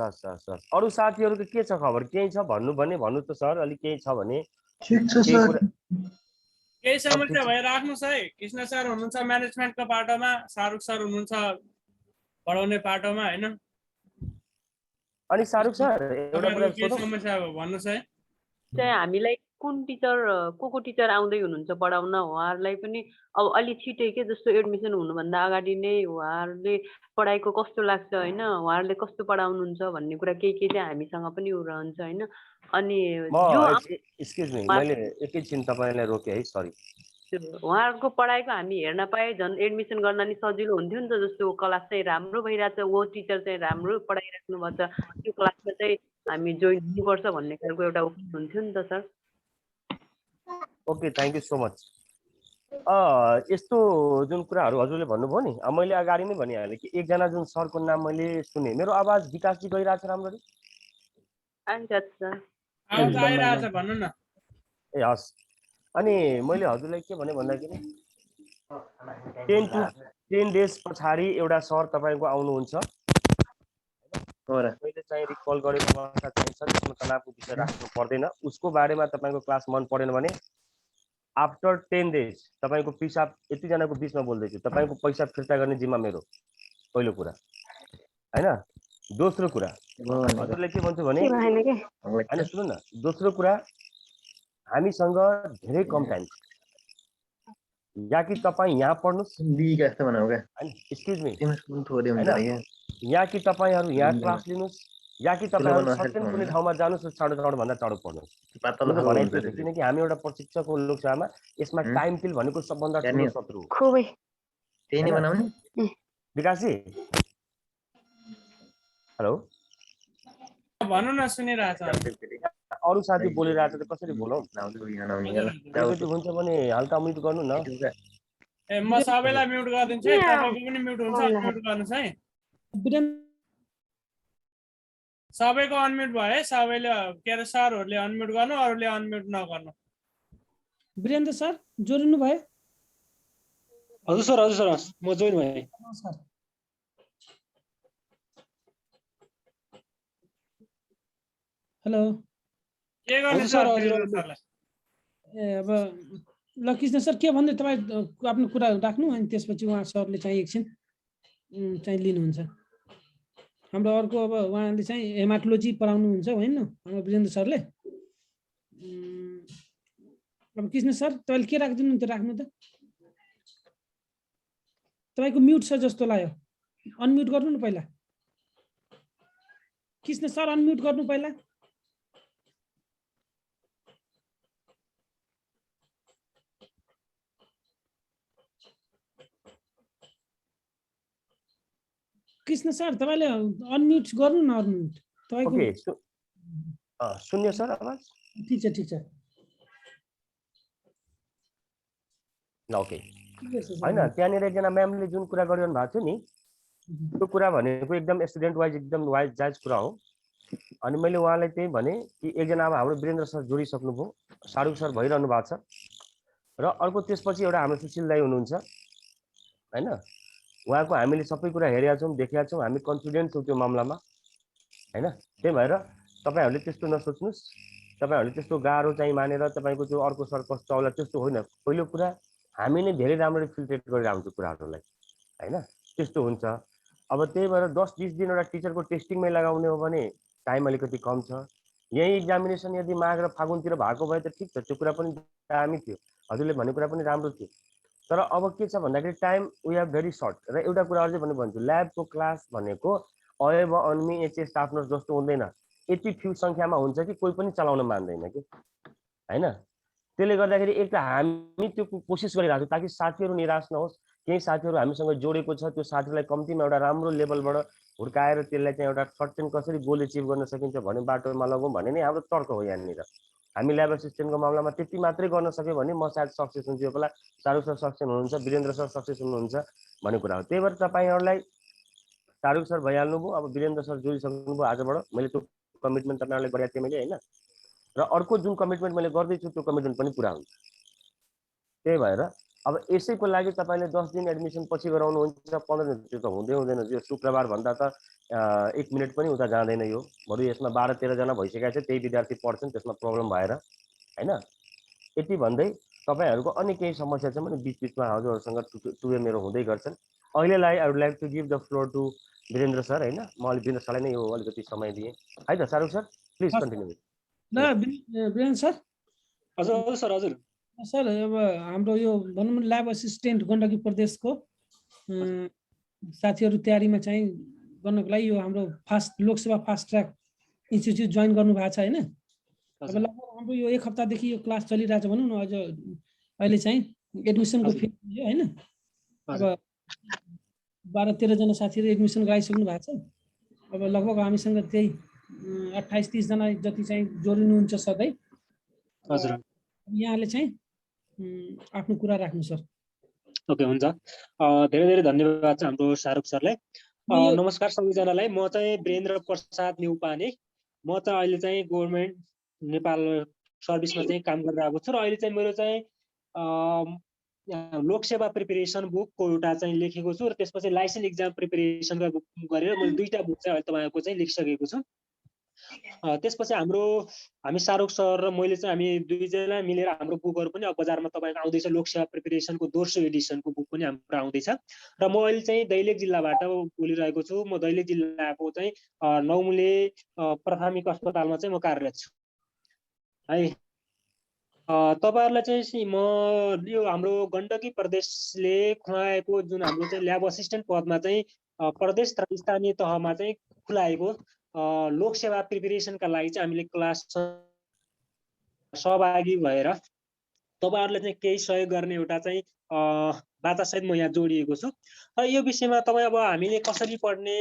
अरु साथीहरुको के छ खबर केही छ भन्नु भने भन्नु त सर अलि केही छ भने ठीक छ सर केही समस्या भइराख्नुस् है कृष्ण सर हुनुहुन्छ म्यानेजमेन्टको पाटोमा शाहरुख सर हुनुहुन्छ पढाउने पाटोमा हैन अनि शाहरुख सर एउटा कुरा के समस्या हो भन्नुस् है चाहिँ हामीलाई कुन टिचर को टिचर आउँदै हुनुहुन्छ पढाउन उहाँहरूलाई पनि अब अलि छिटै के जस्तो एडमिसन हुनुभन्दा अगाडि नै उहाँहरूले पढाइको कस्तो लाग्छ हैन उहाँहरूले कस्तो पढाउनुहुन्छ भन्ने कुरा के चाहिँ हामीसँग पनि रहन्छ हैन अनि एक्सक्युज मी मैले एकैछिन तपाईलाई रोके है सरी उहाँहरूको पढाइको हामी हेर्न पाए झन् एडमिसन गर्न नि सजिलो हुन्थ्यो नि त। जस्तो क्लास चाहिँ राम्रो भइरहेछ, वो टिचर चाहिँ राम्रो पढाइराख्नु भएको छ, त्यो क्लासमा चाहिँ हामी जोइन हुनुपर्छ भन्ने खालको एउटा ओपिनियन हुन्थ्यो नि त sir. Okay, thank you so much. यस्तो जुन कुराहरू हजुरले भन्नुभयो नि, मैले अगाडि नै भनिहालेँ कि एकजना जुन सरको नाम मैले सुने। मेरो आवाज विकासजी गइरहेछ राम्ररी? आइरहेछ, भन्नु न। ए हस्। अनि मैले हजुरलाई के भने भन्दाखेरि 10 डेज पछाडि एउटा सर तपाईँको आउनुहुन्छ। मैले चाहिँ रिकल गरेको अवस्था चाहिँ छ, त्यसमा तनावको विषय राख्नु पर्दैन। उसको बारेमा तपाईँको क्लास मन परेन भने आफ्टर 10 डेज तपाईँको पिसाब, यतिजनाको बिचमा बोल्दैछु, तपाईँको पैसा फिर्ता गर्ने जिम्मा मेरो, पहिलो कुरा होइन। दोस्रो कुरा हजुरलाई के भन्छु भने होइन, सुन्नु न। दोस्रो कुरा, हामीसँग धेरै कम टाइम छ। या कि तपाईँ यहाँ पढ्नुहोस्, एक्सक्युज मी, या कि तपाईँहरू यहाँ क्लास लिनुहोस्, या कि तपाईँहरू सर्टेन कुनै ठाउँमा जानुहोस्, चाँडोभन्दा चाँडो पढ्नुहोस्। किनकि हामी एउटा प्रशिक्षकको लोकसेवामा यसमा टाइम किल भनेको सबभन्दा ठुलो शत्रु हो। विकासजी हेलो, भन्नु न, सुनिरहेछ। अरू साथी बोलिरहेको छ त कसरी बोलौँ? हुन्छ भने हल्का म्युट गर्नु न। ए म सबैलाई म्युट गरिदिन्छु है, तपाईको पनि म्युट हुन्छ, म्युट गर्नुस् है। सबैको अनम्युट भयो है, सबैले के अरे सरहरूले अनम्युट गर्नु, अरूले अनम्युट नगर्नु। वीरेन्द्र सर जोडिनु भयो? हजुर सर म जोइन भएँ। नमस्कार। हेलो, के गर्ने सर? ए अब ल कृष्ण सर के भन्दै तपाईँ आफ्नो कुरा राख्नु, अनि त्यसपछि उहाँ सरले चाहिँ एकछिन चाहिँ लिनुहुन्छ। हाम्रो अर्को अब उहाँले चाहिँ हेमाटोलोजी पढाउनुहुन्छ होइन हाम्रो वीरेन्द्र सरले। अब कृष्ण सर तपाईँले के राखिदिनु त राख्नु त। तपाईँको म्युट छ जस्तो लाग्यो, अनम्युट गर्नु न पहिला। कृष्ण सर अनम्युट गर्नु पहिला। कृष्ण सर तपाईँले अनम्युट गर्नु न, अनम्युट तपाईँको। ओके, सुन्यो सर आवाज? ठिक छ ठिक छ। ल ओके होइन, त्यहाँनिर एकजना म्यामले जुन कुरा गरिरहनु भएको थियो नि, त्यो कुरा भनेको एकदम स्टुडेन्ट वाइज एकदम जायज कुरा हो। अनि मैले उहाँलाई त्यही भने कि एकजना अब हाम्रो वीरेन्द्र सर जोडिसक्नुभयो, शाहरुख सर भइरहनु भएको छ, र अर्को त्यसपछि एउटा हाम्रो सुशील दाई हुनुहुन्छ होइन। उहाँको हामीले सबै कुरा हेरेका छौँ, देखेका छौँ, हामी कन्फिडेन्ट छौँ त्यो मामलामा होइन। त्यही भएर तपाईँहरूले त्यस्तो नसोच्नुहोस्, तपाईँहरूले त्यस्तो गाह्रो चाहिँ मानेर तपाईँको त्यो अर्को सर कस्तो आउला त्यस्तो होइन। पहिलो कुरा हामी नै धेरै राम्ररी फिल्ट्रेट गरेर आउँछौँ कुराहरूलाई होइन, त्यस्तो हुन्छ। अब त्यही भएर 10-20 दिन एउटा टिचरको टेस्टिङमै लगाउने हो भने टाइम अलिकति कम छ। यही एक्जामिनेसन यदि माघ र फागुनतिर भएको भए त ठिक छ, त्यो कुरा पनि दामी थियो, हजुरले भनेको कुरा पनि राम्रो थियो। तर अब के छ भन्दाखेरि time we have very short. र एउटा कुरा अझै भन्छु, ल्याबको क्लास भनेको अब अन्मी एचएस स्टाफ नर्स जस्तो हुँदैन, यति फ्यु सङ्ख्यामा हुन्छ कि कोही पनि चलाउन मान्दैन कि होइन। त्यसले गर्दाखेरि एक त हामी त्यो कोसिस गरिरहेको छौँ ताकि साथीहरू निराश नहोस्। केही साथीहरू हामीसँग जोडेको छ, त्यो साथीलाई कम्तीमा एउटा राम्रो लेभलबाट हुर्काएर त्यसलाई चाहिँ एउटा सर्टेन कसरी गोल एचिभ गर्न सकिन्छ भन्ने बाटोमा लगाउँ भन्ने नै हाम्रो तर्क हो। यहाँनिर हामी ल्याब एसिस्टेन्टको मामलामा त्यति मात्रै गर्न सक्यो भने म सायद सक्सेस हुन्छु। यो बेला शाहरुख सर सक्सेस हुनुहुन्छ, वीरेन्द्र सर सक्सेस हुनुहुन्छ भन्ने कुरा हो। त्यही भएर तपाईँहरूलाई शाहरुख सर भइहाल्नुभयो, अब वीरेन्द्र सर जोडिसक्नुभयो आजबाट। मैले त्यो कमिटमेन्ट तपाईँहरूलाई गरेको थिएँ मैले होइन, र अर्को जुन कमिटमेन्ट मैले गर्दैछु त्यो कमिटमेन्ट पनि पुरा हुन्छ। त्यही भएर अब यसैको लागि तपाईँले 10 दिन एडमिसन पछि गराउनुहुन्छ, 15 दिन त्यो त हुँदैन। यो शुक्रबार भन्दा त 1 मिनट पनि उता जाँदैन। यो बरु यसमा 12-13 जना भइसकेको छ, त्यही विद्यार्थी पढ्छन्, त्यसमा प्रब्लम भएर होइन। यति भन्दै तपाईँहरूको अन्य केही समस्या छ भने बिचमा हजुरहरूसँग टुवे मेरो हुँदै गर्छन्। अहिलेलाई I would like to give the floor to Virendra sir होइन। म वीरेन्द्र सरलाई नै यो अलिकति समय दिएँ है त। Shahrukh sir please continue. ल वीरेन्द्र सर। हजुर सर। हजुर सर अब हाम्रो यो भनौँ न ल्याब असिस्टेन्ट गण्डकी प्रदेशको साथीहरू तयारीमा चाहिँ गर्नको लागि यो हाम्रो Lok Sewa fast track institute join गर्नु भएको छ होइन। अब लगभग हाम्रो यो 1 हप्तादेखि यो क्लास चलिरहेछ भनौँ न। अझ अहिले चाहिँ एडमिसनको फी होइन। अब 12-13 जना साथीहरू एडमिसन गराइसक्नु भएको छ। अब लगभग हामीसँग त्यही 28-30 जना जति चाहिँ जोडिनुहुन्छ सधैँ। हजुर यहाँले चाहिँ आफ्नो कुरा राख्नु सर। ओके हुन्छ। धेरै धेरै धन्यवाद छ हाम्रो शाहरुख सरलाई। नमस्कार सबैजनालाई। म चाहिँ वीरेन्द्र प्रसाद न्युपाने। म चाहिँ अहिले चाहिँ गभर्मेन्ट नेपाल सर्भिसमा चाहिँ काम गरेर आएको छु र अहिले चाहिँ मेरो चाहिँ लोकसेवा प्रिपेरेसन बुकको एउटा चाहिँ लेखेको छु र त्यसपछि लाइसेन्स एक्जाम प्रिपेरेसनका बुक गरेर मैले 2टा बुक चाहिँ अहिले तपाईँको चाहिँ लेखिसकेको छु। त्यसपछि हामी शाहरुख सर र मैले चाहिँ हामी 2 जना मिलेर हाम्रो बुकहरू पनि अब बजारमा तपाईँको आउँदैछ। लोकसेवा प्रिपेरेसनको दोस्रो एडिसनको बुक पनि हाम्रो आउँदैछ र म अहिले चाहिँ दैलेख जिल्लाबाट बोलिरहेको छु। म दैलेख जिल्लाको चाहिँ नौमुले प्राथमिक अस्पतालमा चाहिँ म कार्यरत छु है। तपाईहरुलाई चाहिँ म यो हाम्रो गण्डकी प्रदेशले खुवाएको जुन हाम्रो चाहिँ ल्याब असिस्टेन्ट पदमा चाहिँ प्रदेश र स्थानीय तहमा चाहिँ खुलाएको लोकसेवा प्रिपेरेसनका लागि चाहिँ हामीले क्लास सहभागी भएर तपाईहरुले चाहिँ केही सहयोग गर्ने एउटा चाहिँ बाचासहित म यहाँ जोडिएको छु। र यो विषयमा तपाईँ अब हामीले कसरी पढ्ने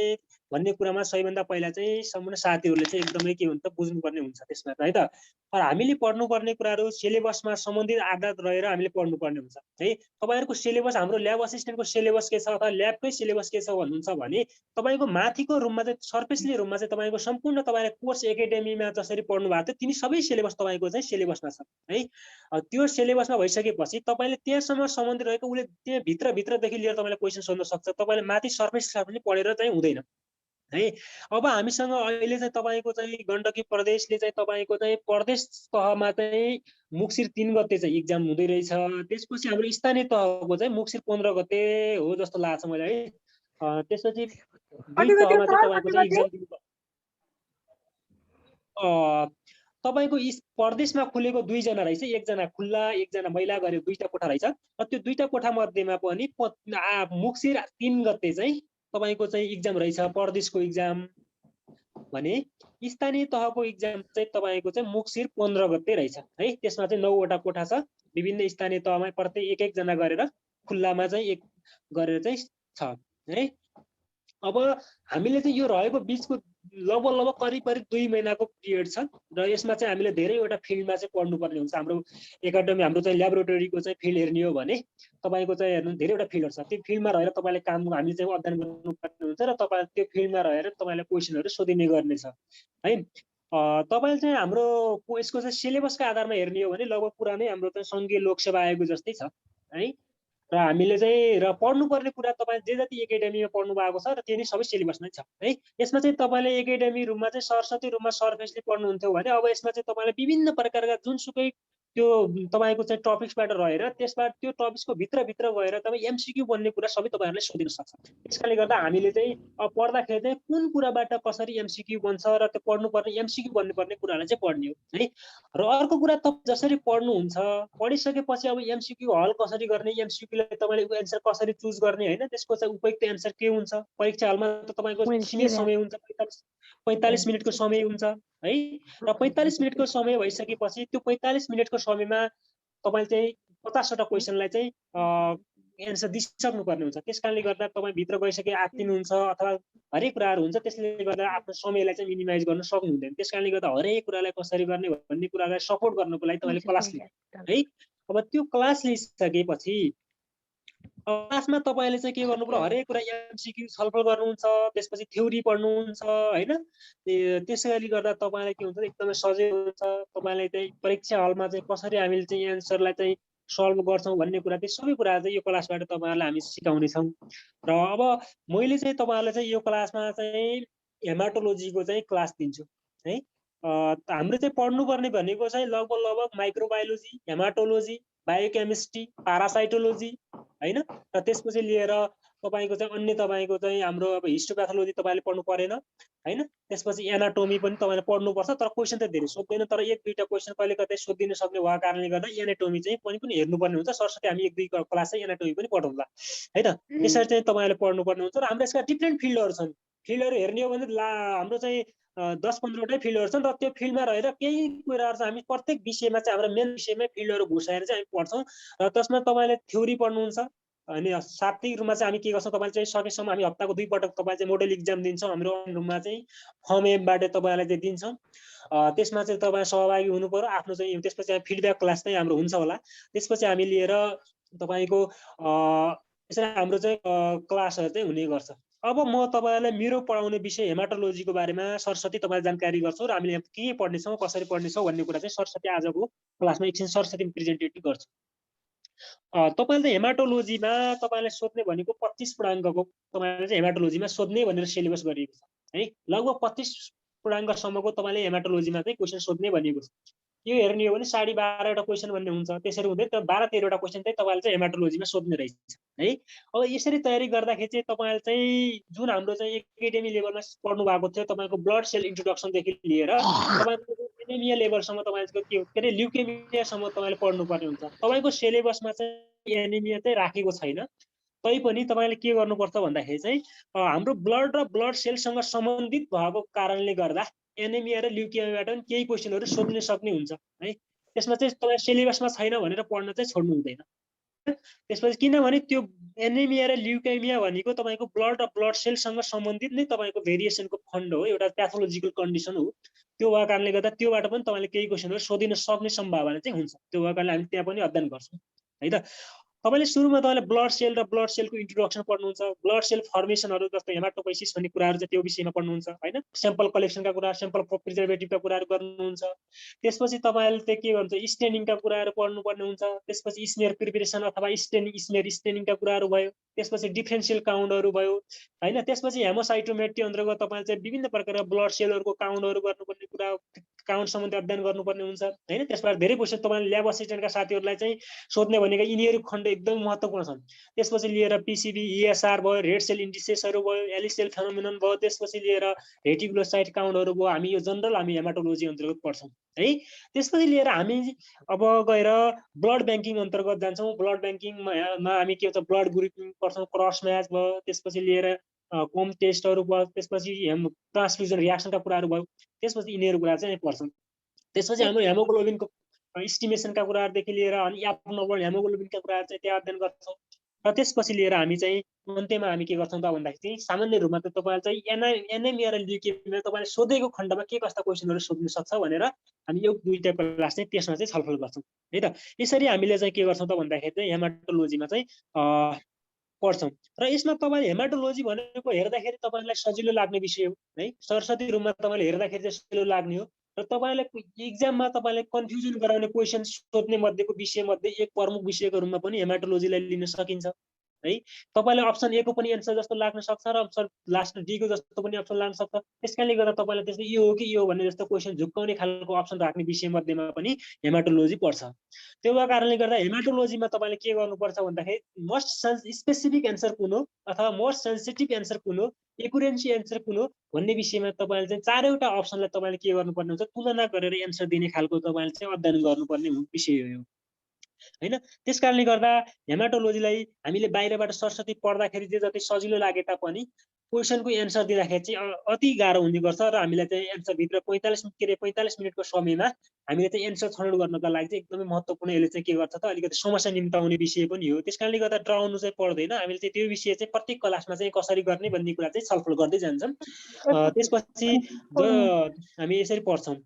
भन्ने कुरामा सबैभन्दा पहिला चाहिँ सम्पूर्ण साथीहरूले चाहिँ एकदमै के हुन्छ बुझ्नुपर्ने हुन्छ त्यसमा है त। तर हामीले पढ्नुपर्ने कुराहरू सिलेबसमा सम्बन्धित आधार रहेर हामीले पढ्नुपर्ने हुन्छ है। तपाईहरुको सिलेबस हाम्रो ल्याब असिस्टेन्टको सिलेबस के छ अथवा ल्याबकै सिलेबस के छ भन्नुहुन्छ भने तपाईको माथिको रुममा चाहिँ सर्फेसली रुममा चाहिँ तपाईको सम्पूर्ण तपाईले कोर्स एकाडेमीमा जसरी पढ्नु भएको थियो तिनी सबै सिलेबस तपाईको चाहिँ सिलेबसमा छ है। त्यो सिलेबसमा भइसकेपछि तपाईले त्यससँग सम्बन्धित रहेको उले त्यो भित्रदेखि लिएर तपाईले क्वेशन सोध्न सक्छ। तपाईले माथि सर्फेसलाई पनि पढेर चाहिँ हुँदैन है। अब हामीसँग अहिले चाहिँ तपाईको चाहिँ गण्डकी प्रदेशले चाहिँ तपाईको चाहिँ प्रदेश तहमा चाहिँ मुक्सिर 3 गते चाहिँ एक्जाम हुँदै रहेछ। त्यसपछि हाम्रो स्थानीय तहको चाहिँ मुक्सिर 15 गते हो जस्तो लाग्छ मलाई है। त्यसपछि दुई तहमा चाहिँ तपाईको चाहिँ एक्जाम दिनु तपाईको प्रदेशमा खुलेको 2 जना रहेछ। 1 जना खुल्ला 1 जना महिला गरे 2टा कोठा रहेछ। र त्यो 2टा कोठा मध्येमा पनि मुक्सिर 3 गते चाहिँ तपाईको चाहिँ एक्जाम रहेछ प्रदेशको एक्जाम भने स्थानीय तहको एक्जाम चाहिँ तपाईको चाहिँ मुक्सिर 15 गते रहेछ है। त्यसमा चाहिँ 9 वटा कोठा छ। विभिन्न स्थानीय तहमा प्रत्येक 1-1 जना गरेर खुल्लामा चाहिँ 1 गरेर चाहिँ छ है। अब हामीले चाहिँ यो रहेको बीचको लगभग करिब 2 महिनाको पिरियड छ र यसमा चाहिँ हामीले धेरैवटा फिल्डमा चाहिँ पढ्नुपर्ने हुन्छ। हाम्रो एकाडेमी हाम्रो चाहिँ ल्याबोरेटरीको चाहिँ फिल्ड हेर्ने हो भने तपाईको चाहिँ हेर्नु धेरैवटा फिल्डहरु छ। त्यो फिल्डमा रहेर तपाईले काम हामीले चाहिँ अध्ययन गर्नुपर्ने हुन्छ र तपाईले त्यो फिल्डमा रहेर तपाईले क्वेशनहरु सोधिने गर्ने छ है। तपाईले चाहिँ हाम्रो यसको चाहिँ सिलेबसका आधारमा हेर्ने हो भने लगभग पुरानै हाम्रो चाहिँ संघीय लोकसेवा आयोगको जस्तै छ है। र हामीले चाहिँ र पढ्नुपर्ने कुरा तपाईले जे जति एकाडेमीमा पढ्नु भएको छ र त्यो नै सबै सिलेबसमै छ है। यसमा चाहिँ तपाईले एकाडेमी रुममा चाहिँ सरस्वती रुममा सरफेसले पढ्नुहुन्थ्यो भने अब यसमा चाहिँ तपाईले विभिन्न प्रकारका जुनसुकै त्यो तपाईको चाहिँ टपिक्सबाट रहेर त्यसबाट त्यो टपिक्सको भित्र गएर तपाईँ एमसीक्यू बन्ने कुरा सबै तपाईहरुले सोधिन सक्छ। त्यसकारणले गर्दा हामीले चाहिँ पढ्दाखेरि चाहिँ कुन कुराबाट कसरी एमसीक्यू बन्छ र त्यो पढ्नुपर्ने एमसीक्यू बन्नुपर्ने कुरालाई चाहिँ पढ्ने हो है। र अर्को कुरा तपाईँ जसरी पढ्नुहुन्छ पढिसकेपछि अब एमसीक्यू हल कसरी गर्ने एमसीक्यूलाई तपाईले एन्सर कसरी चुज गर्ने हैन त्यसको चाहिँ उपयुक्त एन्सर के हुन्छ। परीक्षा हलमा त तपाईको सीमित समय हुन्छ 45 मिनेटको समय हुन्छ है। र 45 मिनेटको समय भइसकेपछि त्यो 45 मिनेटको समयमा तपाईले चाहिँ 50 वटा क्वेशनलाई चाहिँ एन्सर दिइसक्नुपर्ने हुन्छ। त्यसकारणले गर्दा तपाईँ भित्र गइसके आत्तिनुहुन्छ अथवा हरेक कुराहरु हुन्छ। त्यसले गर्दा आफ्नो समयलाई चाहिँ मिनिमाइज गर्न सक्नु हुँदैन। त्यसकारणले गर्दा हरेक कुरालाई कसरी गर्ने भन्ने कुरालाई सपोर्ट गर्नको लागि तपाईले क्लास लिनु है। अब त्यो क्लास लिइसकेपछि क्लासमा तपाईले चाहिँ के गर्नु पर्यो हरेक कुरा एमसीक्यू छलफल गर्नुहुन्छ। त्यसपछि थ्योरी पढ्नुहुन्छ हैन। त्यसैले गर्दा तपाईलाई के हुन्छ एकदमै सजिलो हुन्छ। तपाईलाई चाहिँ परीक्षा हलमा चाहिँ कसरी हामीले चाहिँ एन्सरलाई चाहिँ सल्भ गर्छौं भन्ने कुरा चाहिँ सबै कुरा चाहिँ यो क्लासबाट तपाईहरुलाई हामी सिकाउने छौं। र अब मैले चाहिँ तपाईहरुलाई चाहिँ यो क्लासमा चाहिँ हेमाटोलोजीको चाहिँ क्लास दिन्छु है। हाम्रो चाहिँ पढ्नुपर्ने भनेको चाहिँ लगभग माइक्रोबायोलोजी हेमाटोलोजी बायोकेमिस्ट्री पारासाइटोलोजी हैन। र त्यसपछि लिएर तपाईको चाहिँ अन्य तपाईको चाहिँ हाम्रो अब हिस्टोप्याथोलोजी तपाईले पढ्नु परेन हैन। त्यसपछि एनाटोमी पनि तपाईले पढ्नुपर्छ तर क्वेशन त धेरै सोध्दैन तर 1-2टा क्वेशन कहिले कतै सोधिन सक्ने भएको कारणले गर्दा एनाटोमी चाहिँ पनि हेर्नुपर्ने हुन्छ। सरस्वती हामी 1-2 क्लास चाहिँ एनाटोमी पनि पढाउँला है त। त्यसरी चाहिँ तपाईले पढ्नुपर्ने हुन्छ। र हाम्रो यसका डिफरेन्ट फिल्डहरु छन्। फिल्डहरु हेर्ने हो भने हाम्रो चाहिँ 10-15वटै फिल्डहरू छन् र त्यो फिल्डमा रहेर केही कुराहरू चाहिँ हामी प्रत्येक विषयमा चाहिँ हाम्रो मेन विषयमै फिल्डहरू घुसाएर चाहिँ हामी पढ्छौँ र त्यसमा तपाईँले थ्योरी पढ्नुहुन्छ अनि साप्ताहिक रूपमा चाहिँ हामी के गर्छौँ तपाईँले चाहिँ सकेसम्म हामी हप्ताको 2 पटक तपाईँ चाहिँ मोडल इक्जाम दिन्छौँ हाम्रो रूममा चाहिँ फर्म एमबाट तपाईँलाई चाहिँ दिन्छौँ त्यसमा चाहिँ तपाईँ सहभागी हुनु पर्यो आफ्नो चाहिँ त्यसपछि चाहिँ फिडब्याक क्लास चाहिँ हाम्रो हुन्छ होला त्यसपछि हामी लिएर तपाईँको यसरी हाम्रो चाहिँ क्लासहरू चाहिँ हुने गर्छ अब म तपाईँलाई मेरो पढाउने विषय हेमाटोलोजीको बारेमा सरस्वती तपाईँलाई जानकारी गर्छु र हामीले के पढ्नेछौँ कसरी पढ्नेछौँ भन्ने कुरा चाहिँ सरस्वती आजको क्लासमा एकछिन सरस्वती प्रेजेन्टेटिभ गर्छु तपाईँले हेमाटोलोजीमा तपाईँलाई सोध्ने भनेको 25 पूर्णाङ्कको तपाईँले चाहिँ हेमाटोलोजीमा सोध्ने भनेर सिलेबस गरिएको छ है लगभग 25 पूर्णाङ्कसम्मको तपाईँले हेमाटोलोजीमा चाहिँ क्वेसन सोध्ने भनिएको छ यो हेर्ने हो भने 12.5वटा क्वेसन भन्ने हुन्छ त्यसरी हुँदै 12-13वटा क्वेसन चाहिँ तपाईँले चाहिँ हेमाटोलोजीमा सोध्ने रहेछ है अब यसरी तयारी गर्दाखेरि चाहिँ तपाईँले चाहिँ जुन हाम्रो चाहिँ एकाडेमी लेभलमा पढ्नु भएको थियो तपाईँको ब्लड सेल इन्ट्रोडक्सनदेखि लिएर तपाईँको एनेमिया लेभलसम्म तपाईँको के अरे ल्युकेमियासम्म तपाईँले पढ्नुपर्ने हुन्छ तपाईँको सिलेबसमा चाहिँ एनेमिया चाहिँ राखेको छैन तैपनि तपाईँले के गर्नुपर्छ भन्दाखेरि चाहिँ हाम्रो ब्लड र ब्लड सेलसँग सम्बन्धित भएको कारणले गर्दा एनेमिया र ल्युकेमियाबाट पनि केही क्वेसनहरू सोध्न सक्ने हुन्छ है त्यसमा चाहिँ तपाईँ सिलेबसमा छैन भनेर पढ्न चाहिँ छोड्नु हुँदैन त्यसपछि किनभने त्यो एनेमिया र ल्युकेमिया भनेको तपाईँको ब्लड र ब्लड सेलसँग सम्बन्धित नै तपाईँको भेरिएसनको फन्ड हो एउटा प्याथोलोजिकल कन्डिसन हो त्यो भएको कारणले गर्दा त्योबाट पनि तपाईँले केही क्वेसनहरू सोधिन सक्ने सम्भावना चाहिँ हुन्छ त्यो भएको कारणले हामी त्यहाँ पनि अध्ययन गर्छौँ है त तपाईँले सुरुमा तपाईँले ब्लड सेल र ब्लड सेलको इन्ट्रोडक्सन पढ्नुहुन्छ ब्लड सेल फर्मेसनहरू जस्तो हेमाटोपोइसिस भन्ने कुराहरू चाहिँ त्यो विषयमा पढ्नुहुन्छ होइन सेम्पल कलेक्सनका कुरा सेम्पल प्रिजर्भेटिभका कुराहरू गर्नुहुन्छ त्यसपछि तपाईँले चाहिँ के भन्छ स्टेनिङका कुराहरू पढ्नुपर्ने हुन्छ त्यसपछि स्मेयर प्रिपरेसन अथवा स्टेनिङका कुराहरू भयो त्यसपछि डिफरेन्सियल काउन्टहरू भयो होइन त्यसपछि हेमोसाइटोमेट्री अन्तर्गत तपाईँले चाहिँ विभिन्न प्रकारका ब्लड सेलहरूको काउन्टहरू गर्नुपर्ने कुरा काउन्ट सम्बन्धी अध्ययन गर्नुपर्ने हुन्छ होइन त्यसबाट धेरै क्वेसन तपाईँले ल्याब असिस्टेन्टका साथीहरूलाई चाहिँ सोध्ने भनेको यिनीहरू खण्ड एकदम महत्त्वपूर्ण छन् त्यसपछि लिएर पिसिबी इएसआर भयो रेड सेल इन्डिसेसहरू भयो एलिसेल फेनोमेनन भयो त्यसपछि लिएर रेटिकुलोसाइट काउन्टहरू भयो हामी यो जनरल हामी हेमाटोलोजी अन्तर्गत पढ्छौँ है त्यसपछि लिएर हामी अब गएर ब्लड ब्याङ्किङ अन्तर्गत जान्छौँ ब्लड ब्याङ्किङमा हामी के भन्छ ब्लड ग्रुपिङ पढ्छौँ क्रस म्याच भयो त्यसपछि लिएर कोम टेस्टहरू भयो त्यसपछि ट्रान्सफ्युजन रियाक्सनका कुराहरू भयो त्यसपछि यिनीहरू कुरा चाहिँ पढ्छौँ त्यसपछि हाम्रो हेमोग्लोबिनको इस्टिमेसनका कुराहरूदेखि लिएर अनि एब्नर्मल हेमोग्लोबिनका कुराहरू चाहिँ त्यहाँ अध्ययन गर्छौँ र त्यसपछि लिएर हामी चाहिँ अन्त्यमा हामी के गर्छौँ त भन्दाखेरि चाहिँ सामान्य रूपमा त तपाईँले चाहिँ एनेमिया र ल्युकेमिया तपाईँले सोधेको खण्डमा के कस्ता क्वेसनहरू सोध्न सक्छ भनेर हामी यो दुईटा क्लास चाहिँ त्यसमा चाहिँ छलफल गर्छौँ है त यसरी हामीले चाहिँ के गर्छौँ त भन्दाखेरि चाहिँ हेमाटोलोजीमा चाहिँ पढ्छौँ र यसमा तपाईँले हेमाटोलोजी भनेको हेर्दाखेरि तपाईँलाई सजिलो लाग्ने विषय हो है सरस्वती रूपमा तपाईँले हेर्दाखेरि चाहिँ सजिलो लाग्ने हो र तपाईँलाई इक्जाममा तपाईँले कन्फ्युजन गराउने क्वेसन सोध्ने मध्येको विषय मध्ये एक प्रमुख विषयको रूपमा पनि हेमाटोलोजीलाई लिन सकिन्छ है तपाईँलाई अप्सन ए को पनि एन्सर जस्तो लाग्न सक्छ र अप्सन लास्ट डी को जस्तो पनि अप्सन लाग्न सक्छ त्यसकारणले गर्दा तपाईँलाई त्यस्तो यो हो कि यो भन्ने जस्तो क्वेसन झुक्काउने खालको अप्सन राख्ने विषय मध्येमा पनि हेमाटोलोजी पर्छ त्यो भएको कारणले गर्दा हेमाटोलोजीमा तपाईँले के गर्नुपर्छ भन्दाखेरि मोस्ट स्पेसिफिक एन्सर कुन हो अथवा मोस्ट सेन्सिटिभ एन्सर कुन हो एकुरेन्सी एन्सर कुन हो भन्ने विषयमा तपाईँले चाहिँ चारैवटा अप्सनलाई तपाईँले के गर्नुपर्ने हुन्छ तुलना गरेर एन्सर दिने खालको तपाईँले चाहिँ अध्ययन गर्नुपर्ने विषय हो होइन त्यस कारणले गर्दा हेमाटोलोजीलाई हामीले बाहिरबाट सरस्वती पढ्दाखेरि चाहिँ जति सजिलो लागे तापनि क्वेसनको एन्सर दिँदाखेरि चाहिँ अति गाह्रो हुने गर्छ र हामीलाई चाहिँ एन्सरभित्र 45 मिनटको समयमा हामीले चाहिँ एन्सर छनौट गर्नका लागि चाहिँ एकदमै महत्त्वपूर्ण यसले चाहिँ के गर्छ त अलिकति समस्या निम्ताउने विषय पनि हो त्यस कारणले गर्दा डराउनु चाहिँ पर्दैन हामीले चाहिँ त्यो विषय चाहिँ प्रत्येक क्लासमा चाहिँ कसरी गर्ने भन्ने कुरा चाहिँ छलफल गर्दै जान्छौँ त्यसपछि हामी यसरी पढ्छौँ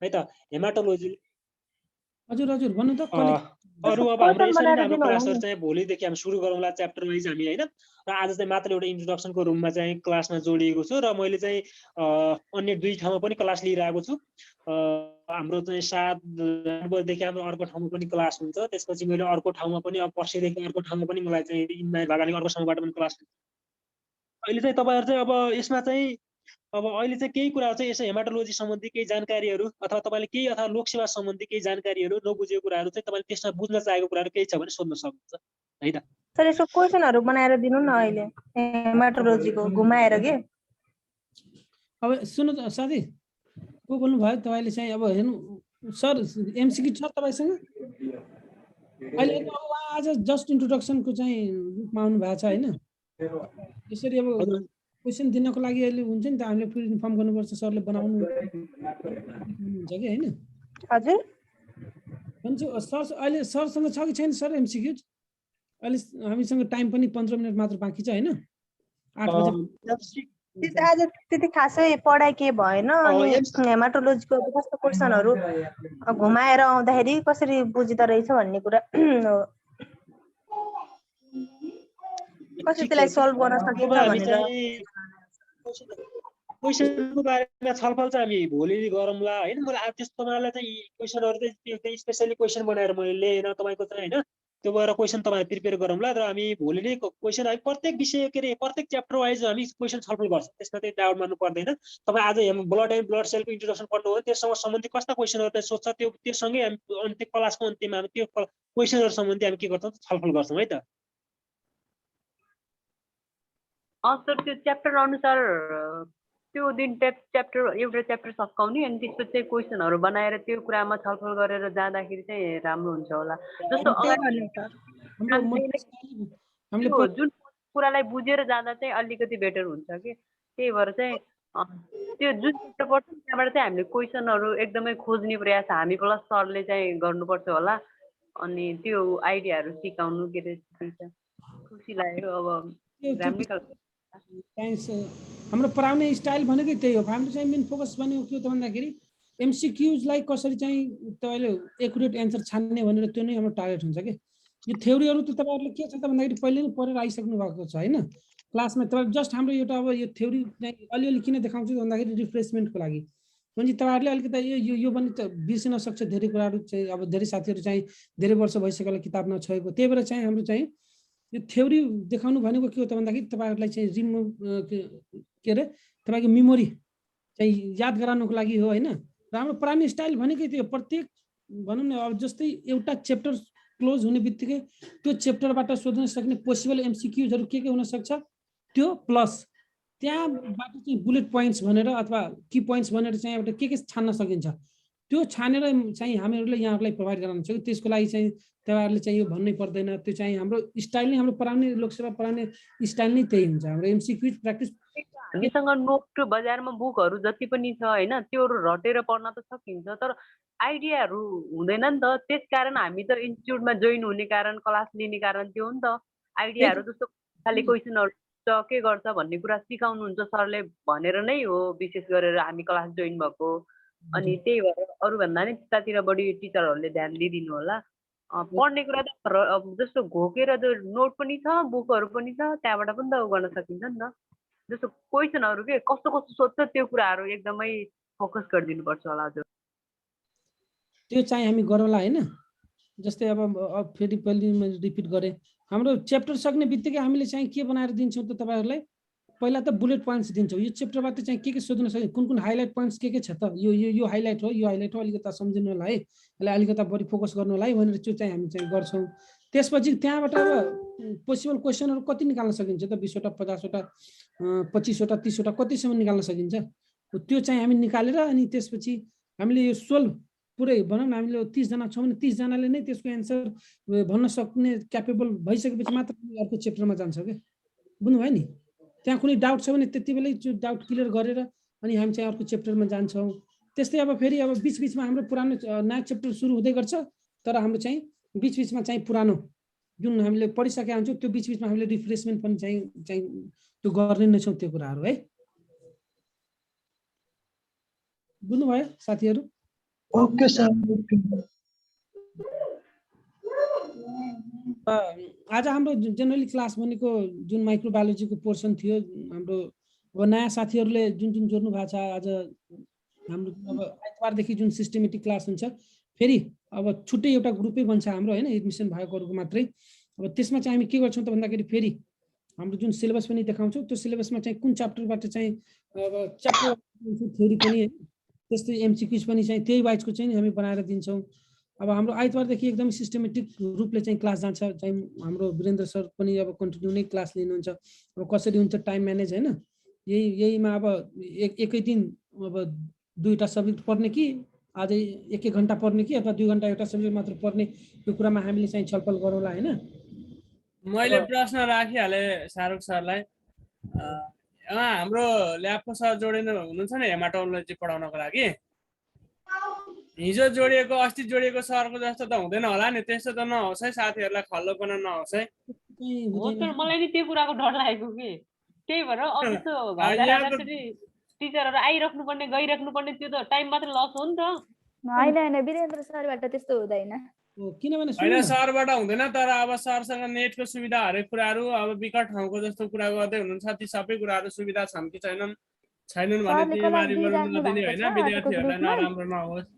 है त हेमाटोलोजी हजुर हजुर भन्नु त अरू अब हाम्रो यसरी नै हाम्रो क्लासहरु चाहिँ भोलिदेखि हामी सुरु गरौँला च्याप्टर वाइज हामी हैन र आज चाहिँ मात्र एउटा इन्ट्रोडक्सनको रूपमा चाहिँ क्लासमा जोडिएको छु र मैले चाहिँ अन्य दुई ठाउँमा पनि क्लास लिइरहेको छु हाम्रो चाहिँ 7 बजेदेखि हाम्रो अर्को ठाउँमा पनि क्लास हुन्छ त्यसपछि मैले अर्को ठाउँमा पनि अब पर्सिदेखि अर्को ठाउँमा पनि मलाई चाहिँ इन्भाइट भएको अर्को ठाउँबाट पनि क्लास अहिले चाहिँ तपाईहरु चाहिँ अब यसमा चाहिँ अब अहिले चाहिँ केही कुरा चाहिँ यसो हेमाटोलोजी सम्बन्धी केही जानकारीहरू अथवा तपाईले केही अथवा लोकसेवा सम्बन्धी केही जानकारीहरू नबुझेको कुराहरू चाहिँ तपाईले त्यसमा बुझ्न चाहेको कुराहरू केही छ भने सोध्न सक्नुहुन्छ है त सर यसो क्वेशनहरु बनाएर दिनु न अहिले हेमाटोलोजीको घुमाएर के अब सुन्नु त साथी को बोल्नु भयो तपाईले चाहिँ अब हेर्नु सर एमसीक्यू छ तपाईसँग अहिले अब आज जस्ट इन्ट्रोडक्सनको चाहिँ रूपमा आउनु भएको छ हैन यसरी अब क्वेसन दिनको लागि अहिले हुन्छ नि त हामीले फेरि इन्फर्म गर्नुपर्छ सरले बनाउनु हुन्छ कि हैन हजुर भन्छ सर अहिले सरसँग छ कि छैन सर एमसीक्यू अहिले हामीसँग टाइम पनि 15 मिनेट मात्र बाँकी छ हैन 8 बजे आज त्यति खासै पढाइ के भएन अनि हेमाटोलोजीको कस्तो क्वेसनहरु घुमाएर आउँदाखेरि कसरी बुझिँदो रहेछ भन्ने कुरा कसरी त्यसलाई सल्भ गर्न सकिन्छ भनेर क्वेसनको बारेमा छलफल चाहिँ हामी भोलि गरौँला हैन मलाई अब त्यस्तो तपाईँलाई चाहिँ क्वेसनहरु चाहिँ स्पेशली क्वेसन बनाएर मैले लिएन तपाईको चाहिँ हैन त्यो भएर क्वेसन तपाईहरु प्रिपेयर गरौँला र हामी भोलि नै क्वेसन हामी प्रत्येक विषय के रे प्रत्येक च्याप्टर वाइज हामी क्वेसन छलफल गर्छौं त्यसमा चाहिँ डाउट मान्नु पर्दैन तपाई आज ब्लड एन्ड ब्लड सेलको इन्ट्रोडक्सन पढ्नु हो त्यससँग सम्बन्धित कस्ता क्वेसनहरु चाहिँ सोध्छ त्यो सँगै हामी अन्तिम क्लासको अन्तिममा हामी त्यो क्वेसनहरु सम्बन्धी हामी के गर्छौं छलफल गर्छौं है त सर त्यो च्याप्टर अनुसार त्यो दिन च्याप्टर एउटा च्याप्टर सकाउने अनि त्यसपछि चाहिँ क्वेसनहरु बनाएर त्यो कुरामा छलफल गरेर जाँदाखेरि चाहिँ राम्रो हुन्छ होला जस्तो जुन कुरालाई बुझेर जाँदा चाहिँ अलिकति बेटर हुन्छ कि त्यही भएर चाहिँ त्यो जुन च्याप्टर पढ्छ त्यहाँबाट चाहिँ हामीले क्वेसनहरु एकदमै खोज्ने प्रयास हामी प्लस सरले चाहिँ गर्नुपर्छ होला अनि त्यो आइडियाहरु सिकाउनु के रे खुसी लाग्यो अब राम्रै खालको हाम्रो पढाउने स्टाइल भनेकै त्यही हो हाम्रो चाहिँ मेन फोकस भनेको के हो त भन्दाखेरि एमसीक्यूजलाई कसरी चाहिँ तपाईले एक्युरेट एन्सर छान्ने भनेर त्यो नै हाम्रो टार्गेट हुन्छ के यो थ्योरीहरु त तपाईहरुले के छ त भन्दाखेरि पहिले नै पढेर आइसक्नु भएको छ हैन क्लासमा तपाईं जस्ट हाम्रो एउटा अब यो थ्योरी चाहिँ अलिअलि किन देखाउँछु भन्दाखेरि रिफ्रेशमेन्टको लागि भने तपाईहरुले अलिकति यो पनि त बिर्सिन सक्छ धेरै कुराहरु चाहिँ अब धेरै साथीहरु चाहिँ धेरै वर्ष भइसकेला किताब नछएको त्यही भएर चाहिँ हाम्रो चाहिँ यो थ्योरी देखाउनु भनेको के हो त भन्दाखेरि तपाईहरुलाई चाहिँ के रे तपाईको मेमोरी चाहिँ याद गराउनको लागि हो हैन र हाम्रो पढाउने स्टाइल भनेकै त्यो प्रत्येक भनौं न अब जस्तै एउटा च्याप्टर क्लोज हुने बित्तिकै त्यो च्याप्टरबाट सोध्न सक्ने पोसिबल एमसीक्यूजहरु के हुन सक्छ त्यो प्लस त्यहाँबाट चाहिँ बुलेट पोइन्ट्स भनेर अथवा की पोइन्ट्स भनेर चाहिँ एउटा के छान्न सकिन्छ त्यो छानेर चाहिँ हामीहरुले यहाँहरुलाई प्रोवाइड गराउन सक्छौं त्यसको लागि चाहिँ तपाईहरुले चाहिँ यो भन्नै पर्दैन त्यो चाहिँ हाम्रो स्टाइल नै हाम्रो पढाउने लोकसेवा पढाउने स्टाइल नै त्यही हुन्छ हाम्रो एमसीक्यू प्र्याक्टिस हामीसँग नोट बजारमा बुकहरु जति पनि छ हैन त्यो रटेर पढ्न त सकिन्छ तर आइडियाहरु हुँदैन नि त त्यसकारण हामी त इन्स्टिट्युटमा जोइन हुने कारण क्लास लिने कारण त्यो हो नि त आइडियाहरु जस्तो खाली क्वेशनहरु के गर्छ भन्ने कुरा सिकाउनुहुन्छ सरले भनेर नै हो विशेष गरेर हामी क्लास जोइन भएको अनि त्यही भएर अरु भन्दा नि त्यतातिर बढी टिचरहरुले ध्यान दिदिनु होला पढ्ने कुरा त जस्तो घोकेर नोट पनि छ बुकहरु पनि छ त्यहाँबाट पनि त गर्न सकिन्छ नि त जस्तो क्वेशनहरु के कस्तो कस्तो सोध्छ त्यो कुराहरु एकदमै फोकस गरिदिनु पर्छ होला हजुर त्यो चाहिँ हामी गरौँला हैन जस्तै अब फेरि पहिले मैले रिपिट गरे हाम्रो च्याप्टर सक्ने बित्तिकै हामीले चाहिँ के बनाएर दिन्छौं त तपाईहरुलाई पहिला त बुलेट पोइन्ट्स दिन्छौं यो च्याप्टरबाट चाहिँ के सोध्न सक्छ कुन हाइलाइट पोइन्ट्स के छ त यो हाइलाइट हो यो हाइलाइट हो अलिकता सम्झिनु होला है यसलाई अलिकता बढी फोकस गर्नु होला है भनेर त्यो चाहिँ हामी चाहिँ गर्छौं त्यसपछि त्यहाँबाट अब पोसिबल क्वेशनहरु कति निकाल्न सकिन्छ त 20 वटा 50 वटा 25 वटा 30 वटा कतिसम्म निकाल्न सकिन्छ त्यो चाहिँ हामी निकालेर अनि त्यसपछि हामीले यो सोल्भ पुरै भनौं न हामीले 30 जना छौं भने 30 जनाले नै त्यसको एन्सर भन्न सक्ने क्यापेबल भइसकेपछि मात्र अर्को च्याप्टरमा जान्छ के बुझ्नु भयो नि त्यहाँ कुनै डाउट छ भने त्यतिबेलै त्यो डाउट क्लियर गरेर अनि हामी चाहिँ अर्को च्याप्टरमा जान्छौं त्यस्तै अब फेरि अब बीच-बीचमा हाम्रो पुरानो नयाँ च्याप्टर सुरु हुँदै गर्छ तर हाम्रो चाहिँ बीच-बीचमा चाहिँ पुरानो जुन हामीले पढिसकेका हुन्छौं त्यो बीच-बीचमा हामीले रिफ्रेशमेन्ट पनि चाहिँ त्यो गर्ने नै छौं त्यो कुराहरु है बुझ्नु भयो साथीहरु ओके सर आज हाम्रो जनरली क्लास भनेको जुन माइक्रोबायोलोजीको पोर्सन थियो हाम्रो अब नयाँ साथीहरुले जुन जोड्नु भएको छ आज हाम्रो अब आइतबारदेखि जुन सिस्टमेटिक क्लास हुन्छ फेरि अब छुट्टै एउटा ग्रुपै बन्छ हाम्रो हैन एडमिसन भएकोहरुको मात्रै अब त्यसमा चाहिँ हामी के गर्छौं त भन्दाखेरि फेरि हाम्रो जुन सिलेबस पनि देखाउँछौं त्यो सिलेबसमा चाहिँ कुन च्याप्टरबाट चाहिँ अब च्याप्टर थ्योरी पनि त्यस्तै एमसीक्यूज पनि चाहिँ त्यही वाइजको चाहिँ हामी बनाएर दिन्छौं अब हाम्रो आइतबारदेखि एकदम सिस्टमेटिक रूपले चाहिँ क्लास जान्छ चाहिँ हाम्रो वीरेन्द्र सर पनि अब कन्टिन्यू नै क्लास लिनुहुन्छ अब कसरी हुन्छ टाइम म्यानेज हैन यहीमा अब एकै दिन अब दुईटा सब्जेक्ट पढ्ने कि आज एक घण्टा पढ्ने कि अथवा 2 घण्टा एउटा सब्जेक्ट मात्र पढ्ने त्यो कुरामा हामीले चाहिँ छलफल गरौँला हैन मैले प्रश्न राखिहाले शाहरुख सरलाई हाम्रो ल्याबको सर जोडिनु हुनुहुन्छ नि हेमाटोलोजी पढाउनको लागि, हिजो जोडिएको अस्ति जोडिएको सरको जस्तो त हुँदैन होला नि। त्यस्तो त नहोस् है, साथीहरूलाई खल्लोपना नहोस् है। हो तर मलाई नि त्यो कुराको डर लागेको कि, त्यही भएर अब त्यस्तो घर जाँदा फेरि टिचरहरू आइराख्नु पर्ने गइराख्नु पर्ने, त्यो त टाइम मात्र लस हो नि त। होइन वीरेन्द्र सरबाट त्यस्तो हुँदैन। किनभने होइन सरबाट हुँदैन, तर अब सरसँग नेटको सुविधा हरेक कुराहरू अब विकट ठाउँको जस्तो कुरा गर्दै हुनुहुन्छ, ती सबै कुराहरू सुविधा छन् कि छैनन् भने बिमारी गर्नु नदिने होइन, विद्यार्थीहरूलाई नराम्रो नहोस्।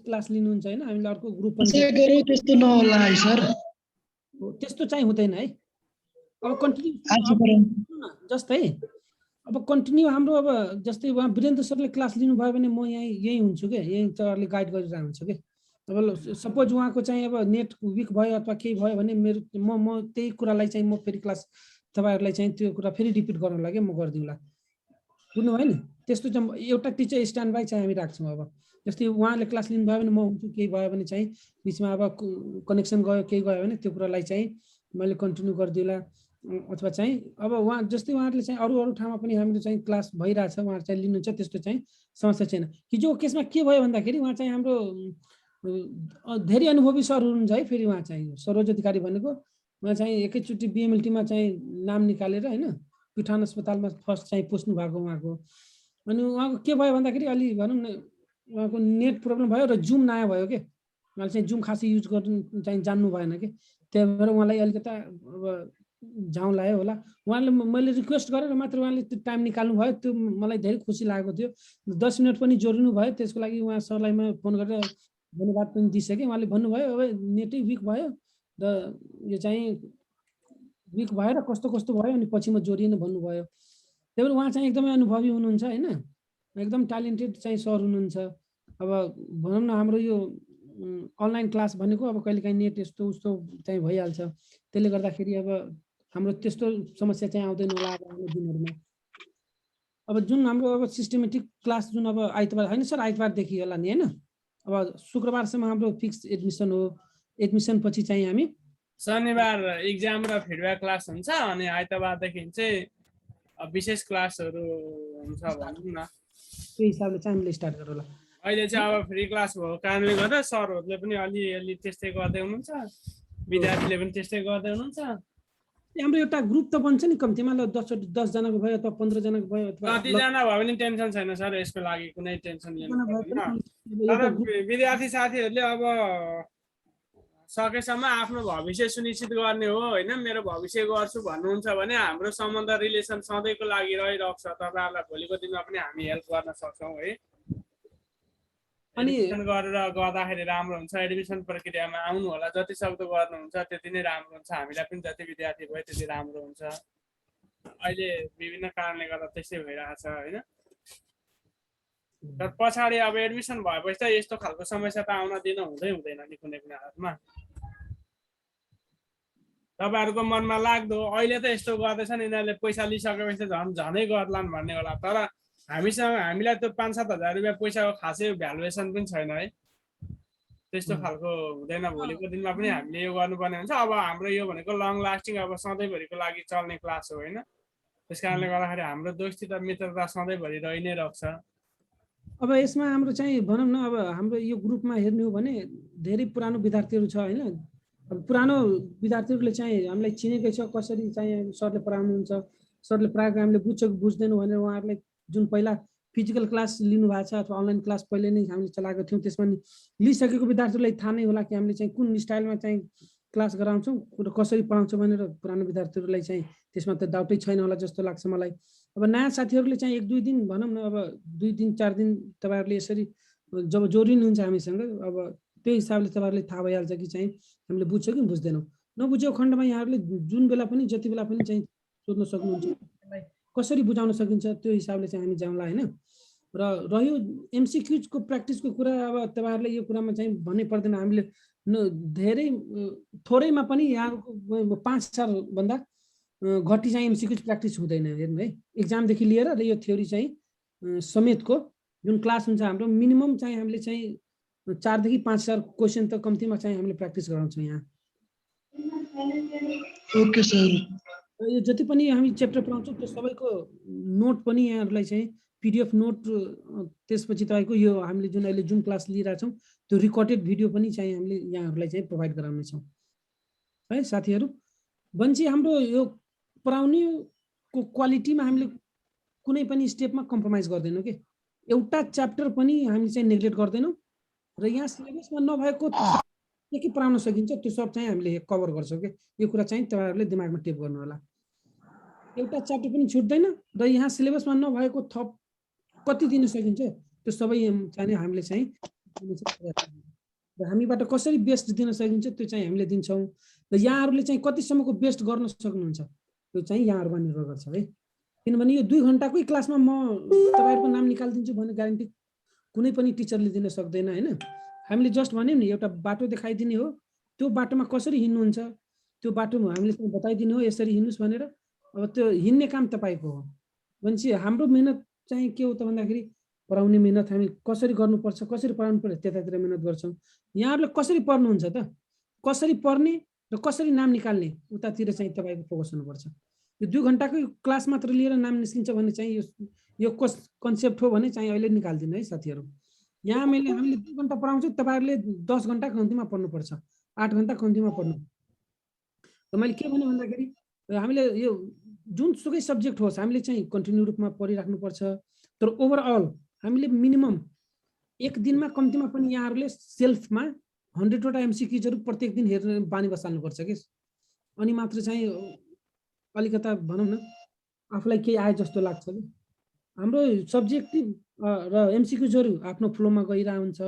क्लास लिनुहुन्छ होइन, हामीले अर्को ग्रुप पनि त्यस्तो नहोला है सर, त्यस्तो चाहिँ हुँदैन है। अब कन्टिन्यू जस्तै अब कन्टिन्यू हाम्रो अब जस्तै उहाँ वीरेन्द्र सरले क्लास लिनुभयो भने म यही हुन्छु कि, यही सरले गाइड गरिरहेको हुन्छु कि। अब सपोज उहाँको चाहिँ अब नेट विक भयो अथवा केही भयो भने मेरो म त्यही कुरालाई चाहिँ म फेरि क्लास तपाईँहरूलाई चाहिँ त्यो कुरा फेरि रिपिट गर्नु लागि म गरिदिउँला, बुझ्नुभयो नि। त्यस्तो चाहिँ एउटा टिचर स्ट्यान्ड बाई चाहिँ हामी राख्छौँ। अब जस्तै उहाँले क्लास लिनुभयो भने म हुन्छु, केही भयो भने चाहिँ बिचमा अब कनेक्सन गयो केही गयो भने त्यो कुरालाई चाहिँ मैले कन्टिन्यू गरिदिउँला। अथवा चाहिँ अब उहाँ जस्तै उहाँहरूले चाहिँ अरू ठाउँमा पनि हामीले चाहिँ क्लास भइरहेछ, उहाँहरू चाहिँ लिनुहुन्छ, त्यस्तो चाहिँ समस्या छैन। हिजो केसमा के भयो भन्दाखेरि उहाँ चाहिँ हाम्रो धेरै अनुभवी सर हुनुहुन्छ है। फेरि उहाँ चाहिँ सरोज अधिकारी भनेको उहाँ चाहिँ एकैचोटि बिएमएलटीमा चाहिँ नाम निकालेर होइन प्युठान अस्पतालमा फर्स्ट चाहिँ पुस्नु भएको उहाँको। अनि उहाँको के भयो भन्दाखेरि अलि भनौँ न उहाँको नेट प्रब्लम भयो र जुम नयाँ भयो कि, उहाँले चाहिँ जुम खासै युज गर्नु चाहिँ जान्नु भएन कि, त्यही भएर उहाँलाई अलिकता अब झाउँ लाग्यो होला। उहाँले मैले रिक्वेस्ट गरेर मात्र उहाँले त्यो टाइम निकाल्नु भयो, त्यो मलाई धेरै खुसी लागेको थियो। 10 मिनट पनि जोडिनु भयो, त्यसको लागि उहाँ सरलाई म फोन गरेर धन्यवाद पनि दिइसकेँ। उहाँले भन्नुभयो अब नेटै विक भयो र यो चाहिँ विक भएर कस्तो भयो अनि पछि म जोडिएन भन्नुभयो। त्यही भएर उहाँ चाहिँ एकदमै अनुभवी हुनुहुन्छ होइन, एकदम ट्यालेन्टेड चाहिँ सर हुनुहुन्छ। अब भनौँ न हाम्रो यो अनलाइन क्लास भनेको अब कहिलेकाहीँ नेट यस्तो उस्तो चाहिँ भइहाल्छ, त्यसले गर्दाखेरि अब हाम्रो त्यस्तो समस्या चाहिँ आउँदैन होला अब आउने दिनहरूमा। अब जुन हाम्रो अब सिस्टमेटिक क्लास जुन अब आइतबार होइन सर, आइतबारदेखि होला नि होइन, अब शुक्रबारसम्म हाम्रो फिक्स एडमिसन हो। एडमिसन पछि चाहिँ हामी शनिबार इक्जाम र फिडब्याक क्लास हुन्छ, अनि आइतबारदेखि चाहिँ विशेष क्लासहरू हुन्छ भनौँ न। त्यो हिसाबले चाहिँ हामीले स्टार्ट गरौँला। अहिले चाहिँ अब फ्री क्लास भएको कारणले गर्दा सरहरूले पनि अलि त्यस्तै गर्दै हुनुहुन्छ, विद्यार्थीले पनि त्यस्तै गर्दै हुनुहुन्छ। हाम्रो एउटा ग्रुप त बन्छ नि कम्तीमा 10 जनाको भयो अथवा 15 जनाको भयो अथवा कतिजना भयो भने टेन्सन छैन सर, यसको लागि कुनै टेन्सन लिनु पर्दैन। तर विद्यार्थी साथीहरूले अब सकेसम्म आफ्नो भविष्य सुनिश्चित गर्ने हो होइन, मेरो भविष्य गर्छु भन्नुहुन्छ भने हाम्रो सम्बन्ध रिलेसन सधैँको लागि रहिरहेको छ। तपाईँहरूलाई भोलिको दिनमा पनि हामी हेल्प गर्न सक्छौँ है। एडमिसन गरेर गर्दाखेरि राम्रो हुन्छ, एडमिसन प्रक्रियामा आउनु होला, जति सक्दो गर्नुहुन्छ त्यति नै राम्रो हुन्छ, हामीलाई पनि जति विद्यार्थी भयो त्यति राम्रो हुन्छ। अहिले विभिन्न कारणले गर्दा त्यस्तै भइरहेछ होइन। तर पछाडि अब एडमिसन भएपछि त यस्तो खालको समस्या त आउन दिन हुँदैन नि कुनै पनि हालतमा। तपाईँहरूको मनमा लाग्दो अहिले त यस्तो गर्दैछन् यिनीहरूले पैसा लिइसकेपछि झनै गर्लान् भन्ने होला, तर हामीलाई त्यो 5-7 हजार रुपियाँ पैसाको खासै भ्यालुएसन पनि छैन है। त्यस्तो खालको हुँदैन, भोलिको दिनमा पनि हामीले यो गर्नुपर्ने हुन्छ। अब हाम्रो यो भनेको लङ लास्टिङ अब सधैँभरिको लागि चल्ने क्लास हो होइन, त्यस कारणले गर्दाखेरि हाम्रो दोस्ती त मित्रता सधैँभरि रहि नै रहेछ। अब यसमा हाम्रो चाहिँ भनौँ न अब हाम्रो यो ग्रुपमा हेर्ने हो भने धेरै पुरानो विद्यार्थीहरू छ होइन। अब पुरानो विद्यार्थीहरूले चाहिँ हामीलाई चिनेकै छ, कसरी चाहिँ सरले पढाउनुहुन्छ, सरले पढाएको हामीले बुझ्छ कि बुझ्दैनौँ भनेर उहाँहरूले जुन पहिला फिजिकल क्लास लिनुभएको छ अथवा अनलाइन क्लास पहिले नै हामीले चलाएको थियौँ, त्यसमा लिइसकेको विद्यार्थीहरूलाई थाहा नै होला कि हामीले चाहिँ कुन स्टाइलमा चाहिँ क्लास गराउँछौँ र कसरी पढाउँछौँ भनेर पुरानो विद्यार्थीहरूलाई चाहिँ त्यसमा त डाउटै छैन होला जस्तो लाग्छ मलाई। अब नयाँ साथीहरूले चाहिँ 1-2 दिन भनौँ न अब 2 दिन 4 दिन तपाईँहरूले यसरी जब जोडिनुहुन्छ हामीसँग, अब त्यही हिसाबले तपाईँहरूले थाहा भइहाल्छ कि चाहिँ हामीले बुझ्छौँ कि बुझ्दैनौँ। नबुझेको खण्डमा यहाँहरूले जुन बेला पनि जति बेला पनि चाहिँ सोध्न सक्नुहुन्छ, कसरी बुझाउन सकिन्छ त्यो हिसाबले चाहिँ हामी जाउँला होइन। र रह्यो एमसिक्युजको प्र्याक्टिसको कुरा, अब तपाईँहरूले यो कुरामा चाहिँ भन्नै पर्दैन, हामीले धेरै थोरैमा पनि यहाँको 5-4 भन्दा घटी चाहिँ एमसिक्युज प्र्याक्टिस हुँदैन हेर्नु है। एक्जामदेखि लिएर र यो थ्योरी चाहिँ समेतको जुन क्लास हुन्छ हाम्रो मिनिमम चाहिँ हामीले चाहिँ 4 देखि 5 हजार क्वेसन त कम्तीमा चाहिँ हामीले प्र्याक्टिस गराउँछौँ यहाँ। Okay sir. यो जति पनि हामी च्याप्टर पढाउँछौँ त्यो सबैको नोट पनि यहाँहरूलाई चाहिँ PDF नोट, त्यसपछि तपाईँको यो हामीले जुन अहिले जुन क्लास लिइरहेछौँ त्यो रिकर्डेड भिडियो पनि चाहिँ हामीले यहाँहरूलाई चाहिँ प्रोभाइड गराउनेछौँ है साथीहरू। भनेपछि हाम्रो यो पढाउनेको क्वालिटीमा हामीले कुनै पनि स्टेपमा कम्प्रोमाइज गर्दैनौँ कि एउटा च्याप्टर पनि हामीले चाहिँ नेग्लेक्ट गर्दैनौँ र यहाँ सिलेबसमा नभएको के पढाउन सकिन्छ त्यो सब चाहिँ हामीले कभर गर्छौँ कि यो कुरा चाहिँ तपाईँहरूले दिमागमा टेप गर्नु होला। एउटा च्याप्टर पनि छुट्दैन र यहाँ सिलेबसमा नभएको थप कति दिन सकिन्छ त्यो सबै चाहिँ हामीले चाहिँ र हामीबाट कसरी बेस्ट दिन सकिन्छ त्यो चाहिँ हामीले दिन्छौँ र यहाँहरूले चाहिँ कतिसम्मको बेस्ट गर्न सक्नुहुन्छ त्यो चाहिँ यहाँहरूमा निर्भर गर्छ है। किनभने यो 2 घन्टाकै क्लासमा म तपाईँहरूको नाम निकालिदिन्छु भन्ने ग्यारेन्टी कुनै पनि टिचरले दिन सक्दैन होइन। हामीले जस्ट भन्यौँ नि एउटा बाटो देखाइदिने हो, त्यो बाटोमा कसरी हिँड्नुहुन्छ त्यो बाटोमा हामीले चाहिँ बताइदिनु हो यसरी हिँड्नुहोस् भनेर। अब त्यो हिँड्ने काम तपाईँको हो भनेपछि हाम्रो मेहनत चाहिँ के हो त भन्दाखेरि पढाउने मेहनत हामी कसरी गर्नुपर्छ कसरी पढाउनु पर्छ त्यतातिर मेहनत गर्छौँ। यहाँहरूले कसरी पढ्नुहुन्छ त, कसरी पढ्ने र कसरी नाम निकाल्ने उतातिर चाहिँ तपाईँको फोकस हुनुपर्छ। यो 2 घन्टाकै क्लास मात्र लिएर नाम निस्किन्छ भने चाहिँ यो कन्सेप्ट हो भने चाहिँ अहिले निकाल्दिनु है साथीहरू। यहाँ हामीले 2 घन्टा पढाउँछौँ, तपाईँहरूले 10 घन्टा कम्तीमा पढ्नुपर्छ, 8 घन्टा कम्तीमा पढ्नु। र मैले के भने भन्दाखेरि हामीले यो जुनसुकै सब्जेक्ट होस् हामीले चाहिँ कन्टिन्यू रूपमा पढिराख्नुपर्छ। तर ओभरअल हामीले मिनिमम 1 दिनमा कम्तीमा पनि यहाँहरूले सेल्फमा 100वटा MCQजहरू प्रत्येक दिन हेर्ने बानी बसाल्नुपर्छ कि अनि मात्र चाहिँ अलिकता भनौँ न आफूलाई केही आए जस्तो लाग्छ कि। हाम्रो सब्जेक्टिभ र MCQजहरू आफ्नो फ्लोमा गइरहेको हुन्छ।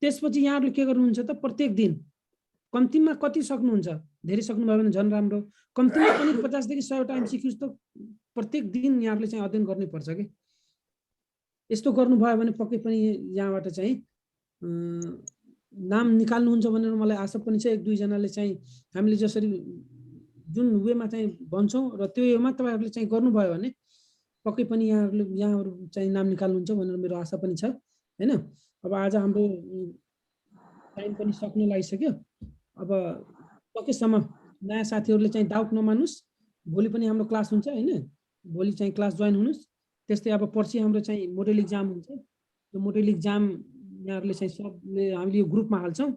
त्यसपछि यहाँहरूले के गर्नुहुन्छ त प्रत्येक दिन कम्तीमा कति सक्नुहुन्छ, धेरै सक्नुभयो भने झन् राम्रो, कम्तीमा पनि 50 देखि 100वटा MCQs त प्रत्येक दिन यहाँहरूले चाहिँ अध्ययन गर्नुपर्छ कि। यस्तो गर्नुभयो भने पक्कै पनि यहाँबाट चाहिँ नाम निकाल्नुहुन्छ भनेर मलाई आशा पनि छ। 1-2 जनाले चाहिँ हामीले जसरी जुन वेमा चाहिँ भन्छौँ र त्यो वेमा तपाईँहरूले चाहिँ गर्नुभयो भने पक्कै पनि यहाँहरू चाहिँ नाम निकाल्नुहुन्छ भनेर मेरो आशा पनि छ होइन। अब आज हाम्रो टाइम पनि सक्नु लागिसक्यो। अब सकेसम्म नयाँ साथीहरूले चाहिँ डाउट नमान्नुहोस्, भोलि पनि हाम्रो क्लास हुन्छ होइन, भोलि चाहिँ क्लास जोइन हुनुहोस्। त्यस्तै अब पर्सि हाम्रो चाहिँ मोडल इक्जाम हुन्छ, त्यो मोडल इक्जाम यहाँहरूले चाहिँ सबले हामीले यो ग्रुपमा हाल्छौँ,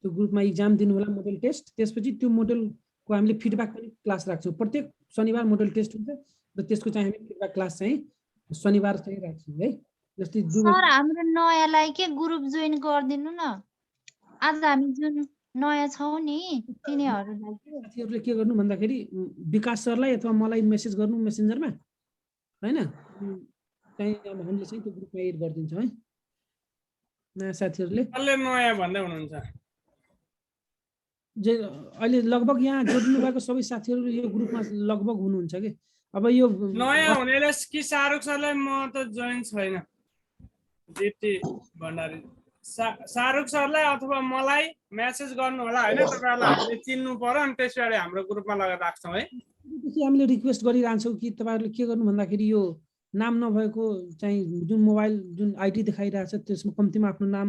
त्यो ग्रुपमा इक्जाम दिनु होला मोडल टेस्ट। त्यसपछि त्यो मोडलको हामीले फिडब्याक पनि क्लास राख्छौँ। प्रत्येक शनिबार मोडल टेस्ट हुन्छ र त्यसको चाहिँ हामी फिडब्याक क्लास चाहिँ शनिबार चाहिँ राख्छौँ है। जस्तै सर हाम्रो नयाँलाई के ग्रुप जोइन गरिदिनु न, आज हामी जुन नयाँ छौँ नि तिनीहरूलाई साथीहरूले के गर्नु भन्दाखेरि विकास सरलाई अथवा मलाई मेसेज गर्नु मेसेन्जरमा होइन, चाहिँ अब हामीले चाहिँ त्यो ग्रुपमा एड गरिदिन्छौँ है नयाँ साथीहरूले। नयाँ भन्दै हुनुहुन्छ जे अहिले लगभग यहाँ जोडिनु भएको सबै साथीहरू यो ग्रुपमा लगभग हुनुहुन्छ कि। अब यो नयाँ हुनेले कि शाहरुख सरलाई म त जोइन छैन, दिप्ती भण्डारी शाहरुख सरलाई अथवा मलाई मेसेज गर्नु होला होइन, तपाईँहरूलाई हामीले चिन्नु पर्यो अनि त्यसपछि हाम्रो ग्रुपमा लगेर राख्छौँ है। हामीले रिक्वेस्ट गरिरहन्छौँ कि तपाईँहरूले के गर्नु भन्दाखेरि यो नाम नभएको चाहिँ जुन मोबाइल जुन आइडी देखाइरहेछ त्यसमा कम्तीमा आफ्नो नाम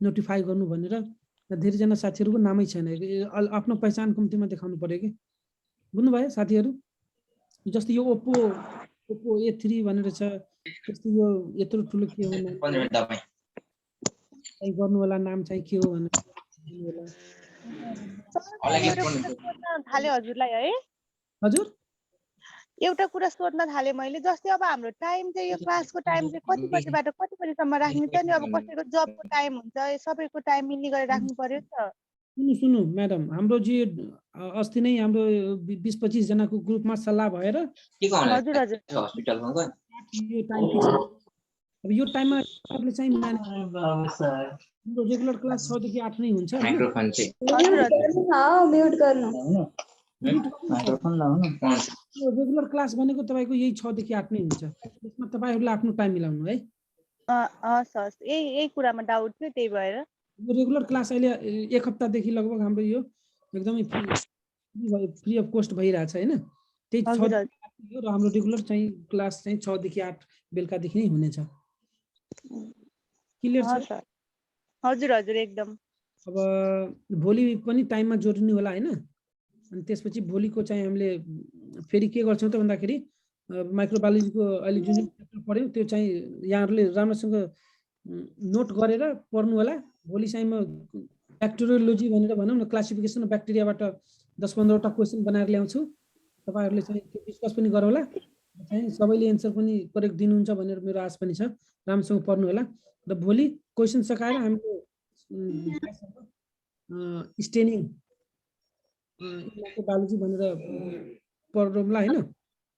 नोटिफाई गर्नु भनेर। धेरैजना साथीहरूको नामै छैन, आफ्नो पहिचान कम्तीमा देखाउनु पर्यो कि, बुझ्नुभयो साथीहरू। जस्तै यो ओप्पो A3 भनेर छ, जस्तै यो यत्रो ठुलो के हो गर्नु होला, नाम चाहिँ के हो भनेर हजुरलाई है। हजुर एउटा कुरा सोध्न थालेँ मैले, जस्तै अब हाम्रो टाइम चाहिँ यो क्लासको टाइम चाहिँ कति बजीबाट कति बजीसम्म राख्ने त नि? अब कसैको जबको टाइम हुन्छ, सबैको टाइम मिल्ने गरेर राख्नु पर्यो नि त। सुन्नु म्याडम, हाम्रो जे अस्ति नै हाम्रो 20-25 जनाको ग्रुपमा सल्लाह भएर हजुर हजुर अब यो टाइममा तपाईँले चाहिँ हाम्रो रेगुलर क्लास 6 देखि 8 नै हुन्छ हैन। रेगुलर क्लास भनेको तपाईँको यही 6 देखि 8 नै हुन्छ, त्यसमा तपाईँहरूले आफ्नो टाइम मिलाउनु है। हस् हस्, यही कुरामा डाउट थियो, त्यही भएर यो रेगुलर क्लास अहिले 1 हप्तादेखि लगभग हाम्रो यो एकदमै फ्री अफ कस्ट भइरहेछ हैन। त्यही 6 र हाम्रो रेगुलर चाहिँ क्लास चाहिँ 6 देखि 8 बेलुकादेखि नै हुनेछ। क्लियर छ? हजुर हजुर एकदम। अब भोलि पनि टाइममा जोड्नु होला हैन। अनि त्यसपछि भोलिको चाहिँ हामीले फेरि के गर्छौँ त भन्दाखेरि माइक्रोबायोलोजीको अहिले जुन चेप्टर पढ्यौँ त्यो चाहिँ यहाँहरूले राम्रोसँग नोट गरेर पढ्नु होला। भोलि चाहिँ म ब्याक्टेरियोलोजी भनेर भनौँ न, क्लासिफिकेसन अफ ब्याक्टेरियाबाट 10-15वटा क्वेसन बनाएर ल्याउँछु। तपाईँहरूले चाहिँ त्यो डिस्कस पनि गरौँला। चाहिँ सबैले एन्सर पनि करेक्ट दिनुहुन्छ भनेर मेरो आश पनि छ। राम्रोसँग पढ्नु होला र भोलि क्वेसन सकाएर हामीले स्टेनिङ बायोलोजी भनेर पढौँला होइन।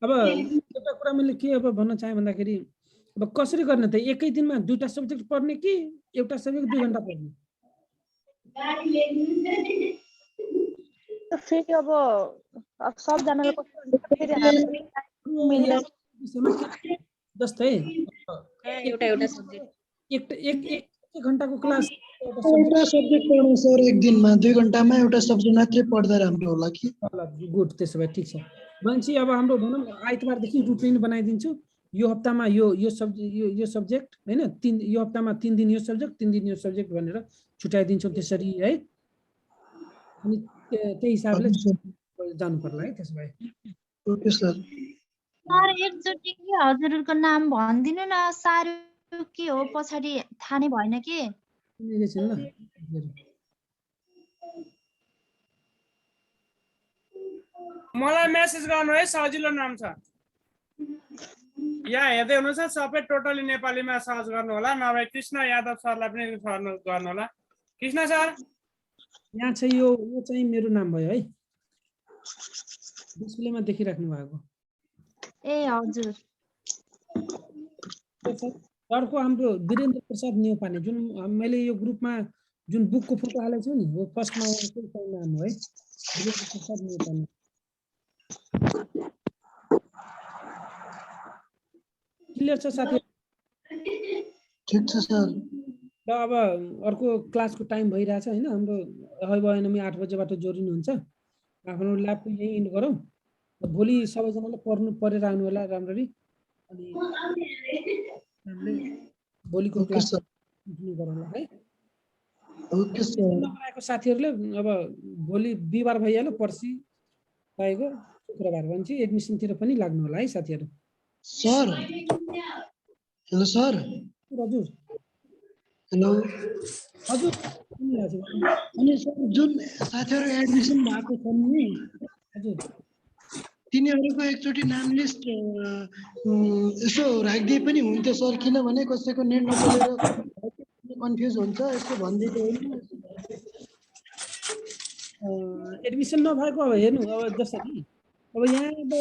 अब एउटा कुरा मैले के अब भन्न चाहेँ भन्दाखेरि अब कसरी गर्ने त? एकै दिनमा 2टा सब्जेक्ट पढ्ने कि एउटा सब्जेक्ट 2 घन्टा पढ्ने? फेरि अब सबजनाले जस्तै एउटा सब्जेक्ट एक घन्टाको क्लास एउटा सब्जेक्ट पढ्नु सर एक दिनमा, 2 घन्टामा एउटा सब्जेक्ट मात्रै पढ्दा राम्रो होला कि? गुड, त्यसो भए ठिक छ। भनेपछि अब हाम्रो भनौँ आइतबारदेखि रुटिन बनाइदिन्छु। यो हप्तामा यो सब्जेक्ट होइन, यो हप्तामा 3 दिन यो सब्जेक्ट 3 दिन यो सब्जेक्ट भनेर छुट्याइदिन्छौँ त्यसरी है। अनि त्यही हिसाबले जानु पर्ला है त्यसो भए। Okay sir. सर एकचोटि के हजुरहरूको नाम भनिदिनु न, सारो के हो पछाडि थाहा नै भएन के। मलाई मेसेज गर्नु है, सजिलो नाम छ। यहाँ हेर्दै हुनुहुन्छ सबै टोटली नेपालीमा सर्च गर्नु होला, नभए कृष्ण यादव सरलाई पनि गर्नु होला। कृष्ण सर यहाँ चाहिँ यो चाहिँ मेरो नाम भयो है, डिस्प्लेमा देखिराख्नु भएको। ए हजुर। अर्को हाम्रो वीरेन्द्र प्रसाद नेउपाने, जुन मैले यो ग्रुपमा जुन बुकको फोटो हालेको छु नि, वो फर्स्टमा नाम हो है, वीरेन्द्र प्रसाद नेउपाने। क्लियर छ साथी? ठीक छ सर। र अब अर्को क्लासको टाइम भइरहेछ होइन, हाम्रो भएन 8 बजेबाट जोडिनुहुन्छ। आफ्नो ल्याबको यही इन्ड गरौँ। भोलि सबैजनाले पढेर आउनु होला राम्ररी। अनि हामीले भोलिको क्लास कन्टिन्यू गरौँला है। Okay sir. आएको साथीहरूले अब भोलि बिहिबार भइहाल्यो, पर्सि आएको शुक्रबार भनेपछि एडमिसनतिर पनि लाग्नु होला है साथीहरू। Sir hello sir. हजुर हेलो हजुर। अनि सर जुन साथीहरू एडमिसन भएको छन् नि, हजुर, तिनीहरूको एकचोटि नाम लिस्ट यसो राखिदिए पनि हुन्थ्यो सर, किनभने कसैको नेट नचलेर कन्फ्युज हुन्छ। यसो भनिदिएको होइन एडमिसन नभएको। अब हेर्नु, अब जसरी अब यहाँ अब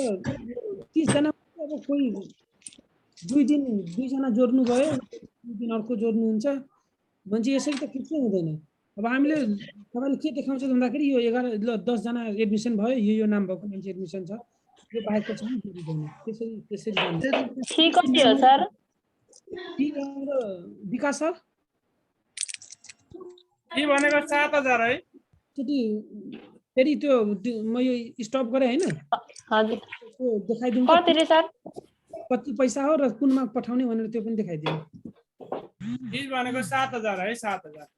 30 जना, अब कोही 2 दिन 2 जना जोड्नु भयो, 2 दिन अर्को जोड्नुहुन्छ भनेपछि यसरी त फिक्सै हुँदैन। अब हामीले तपाईँले के देखाउँछ भन्दाखेरि यो 10 जना एडमिसन भयो, यो नाम भएको मान्छे एडमिसन छ, यो बाहेकको चाहिँ जोडिँदैन। त्यसरी ठीक हो सर। विकास सर के भनेको 7000 है? फेरि त्यो म यो स्टप गरेँ होइन, हजुर देखाइदिउँ कति रे सर? कति पैसा हो र कुनमा पठाउने भनेर त्यो पनि देखाइदिउँ। फीस भनेको 7000 है, 7000।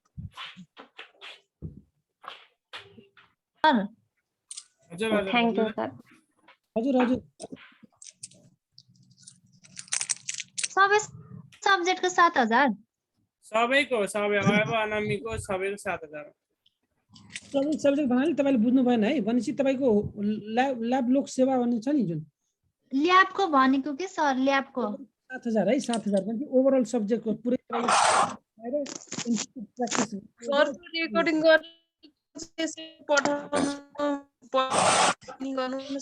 हजुर थ्याङ्क यू सर। हजुर हजुर। सबै सब्जेक्टको 7000? सबैको, सबै अब अनामीको सबैको 7000। सब्जेक्ट भन्नाले तपाईँले बुझ्नु भएन है। भनेपछि तपाईँको ल्याब लोक सेवा भन्ने छ नि जुन, ल्याबको भनेको के सर? ल्याबको 7000 है, 7000 भनेपछि ओभरअल सब्जेक्टको पुरै रेकर्डिङ गर्नु पठाउनु गर्नु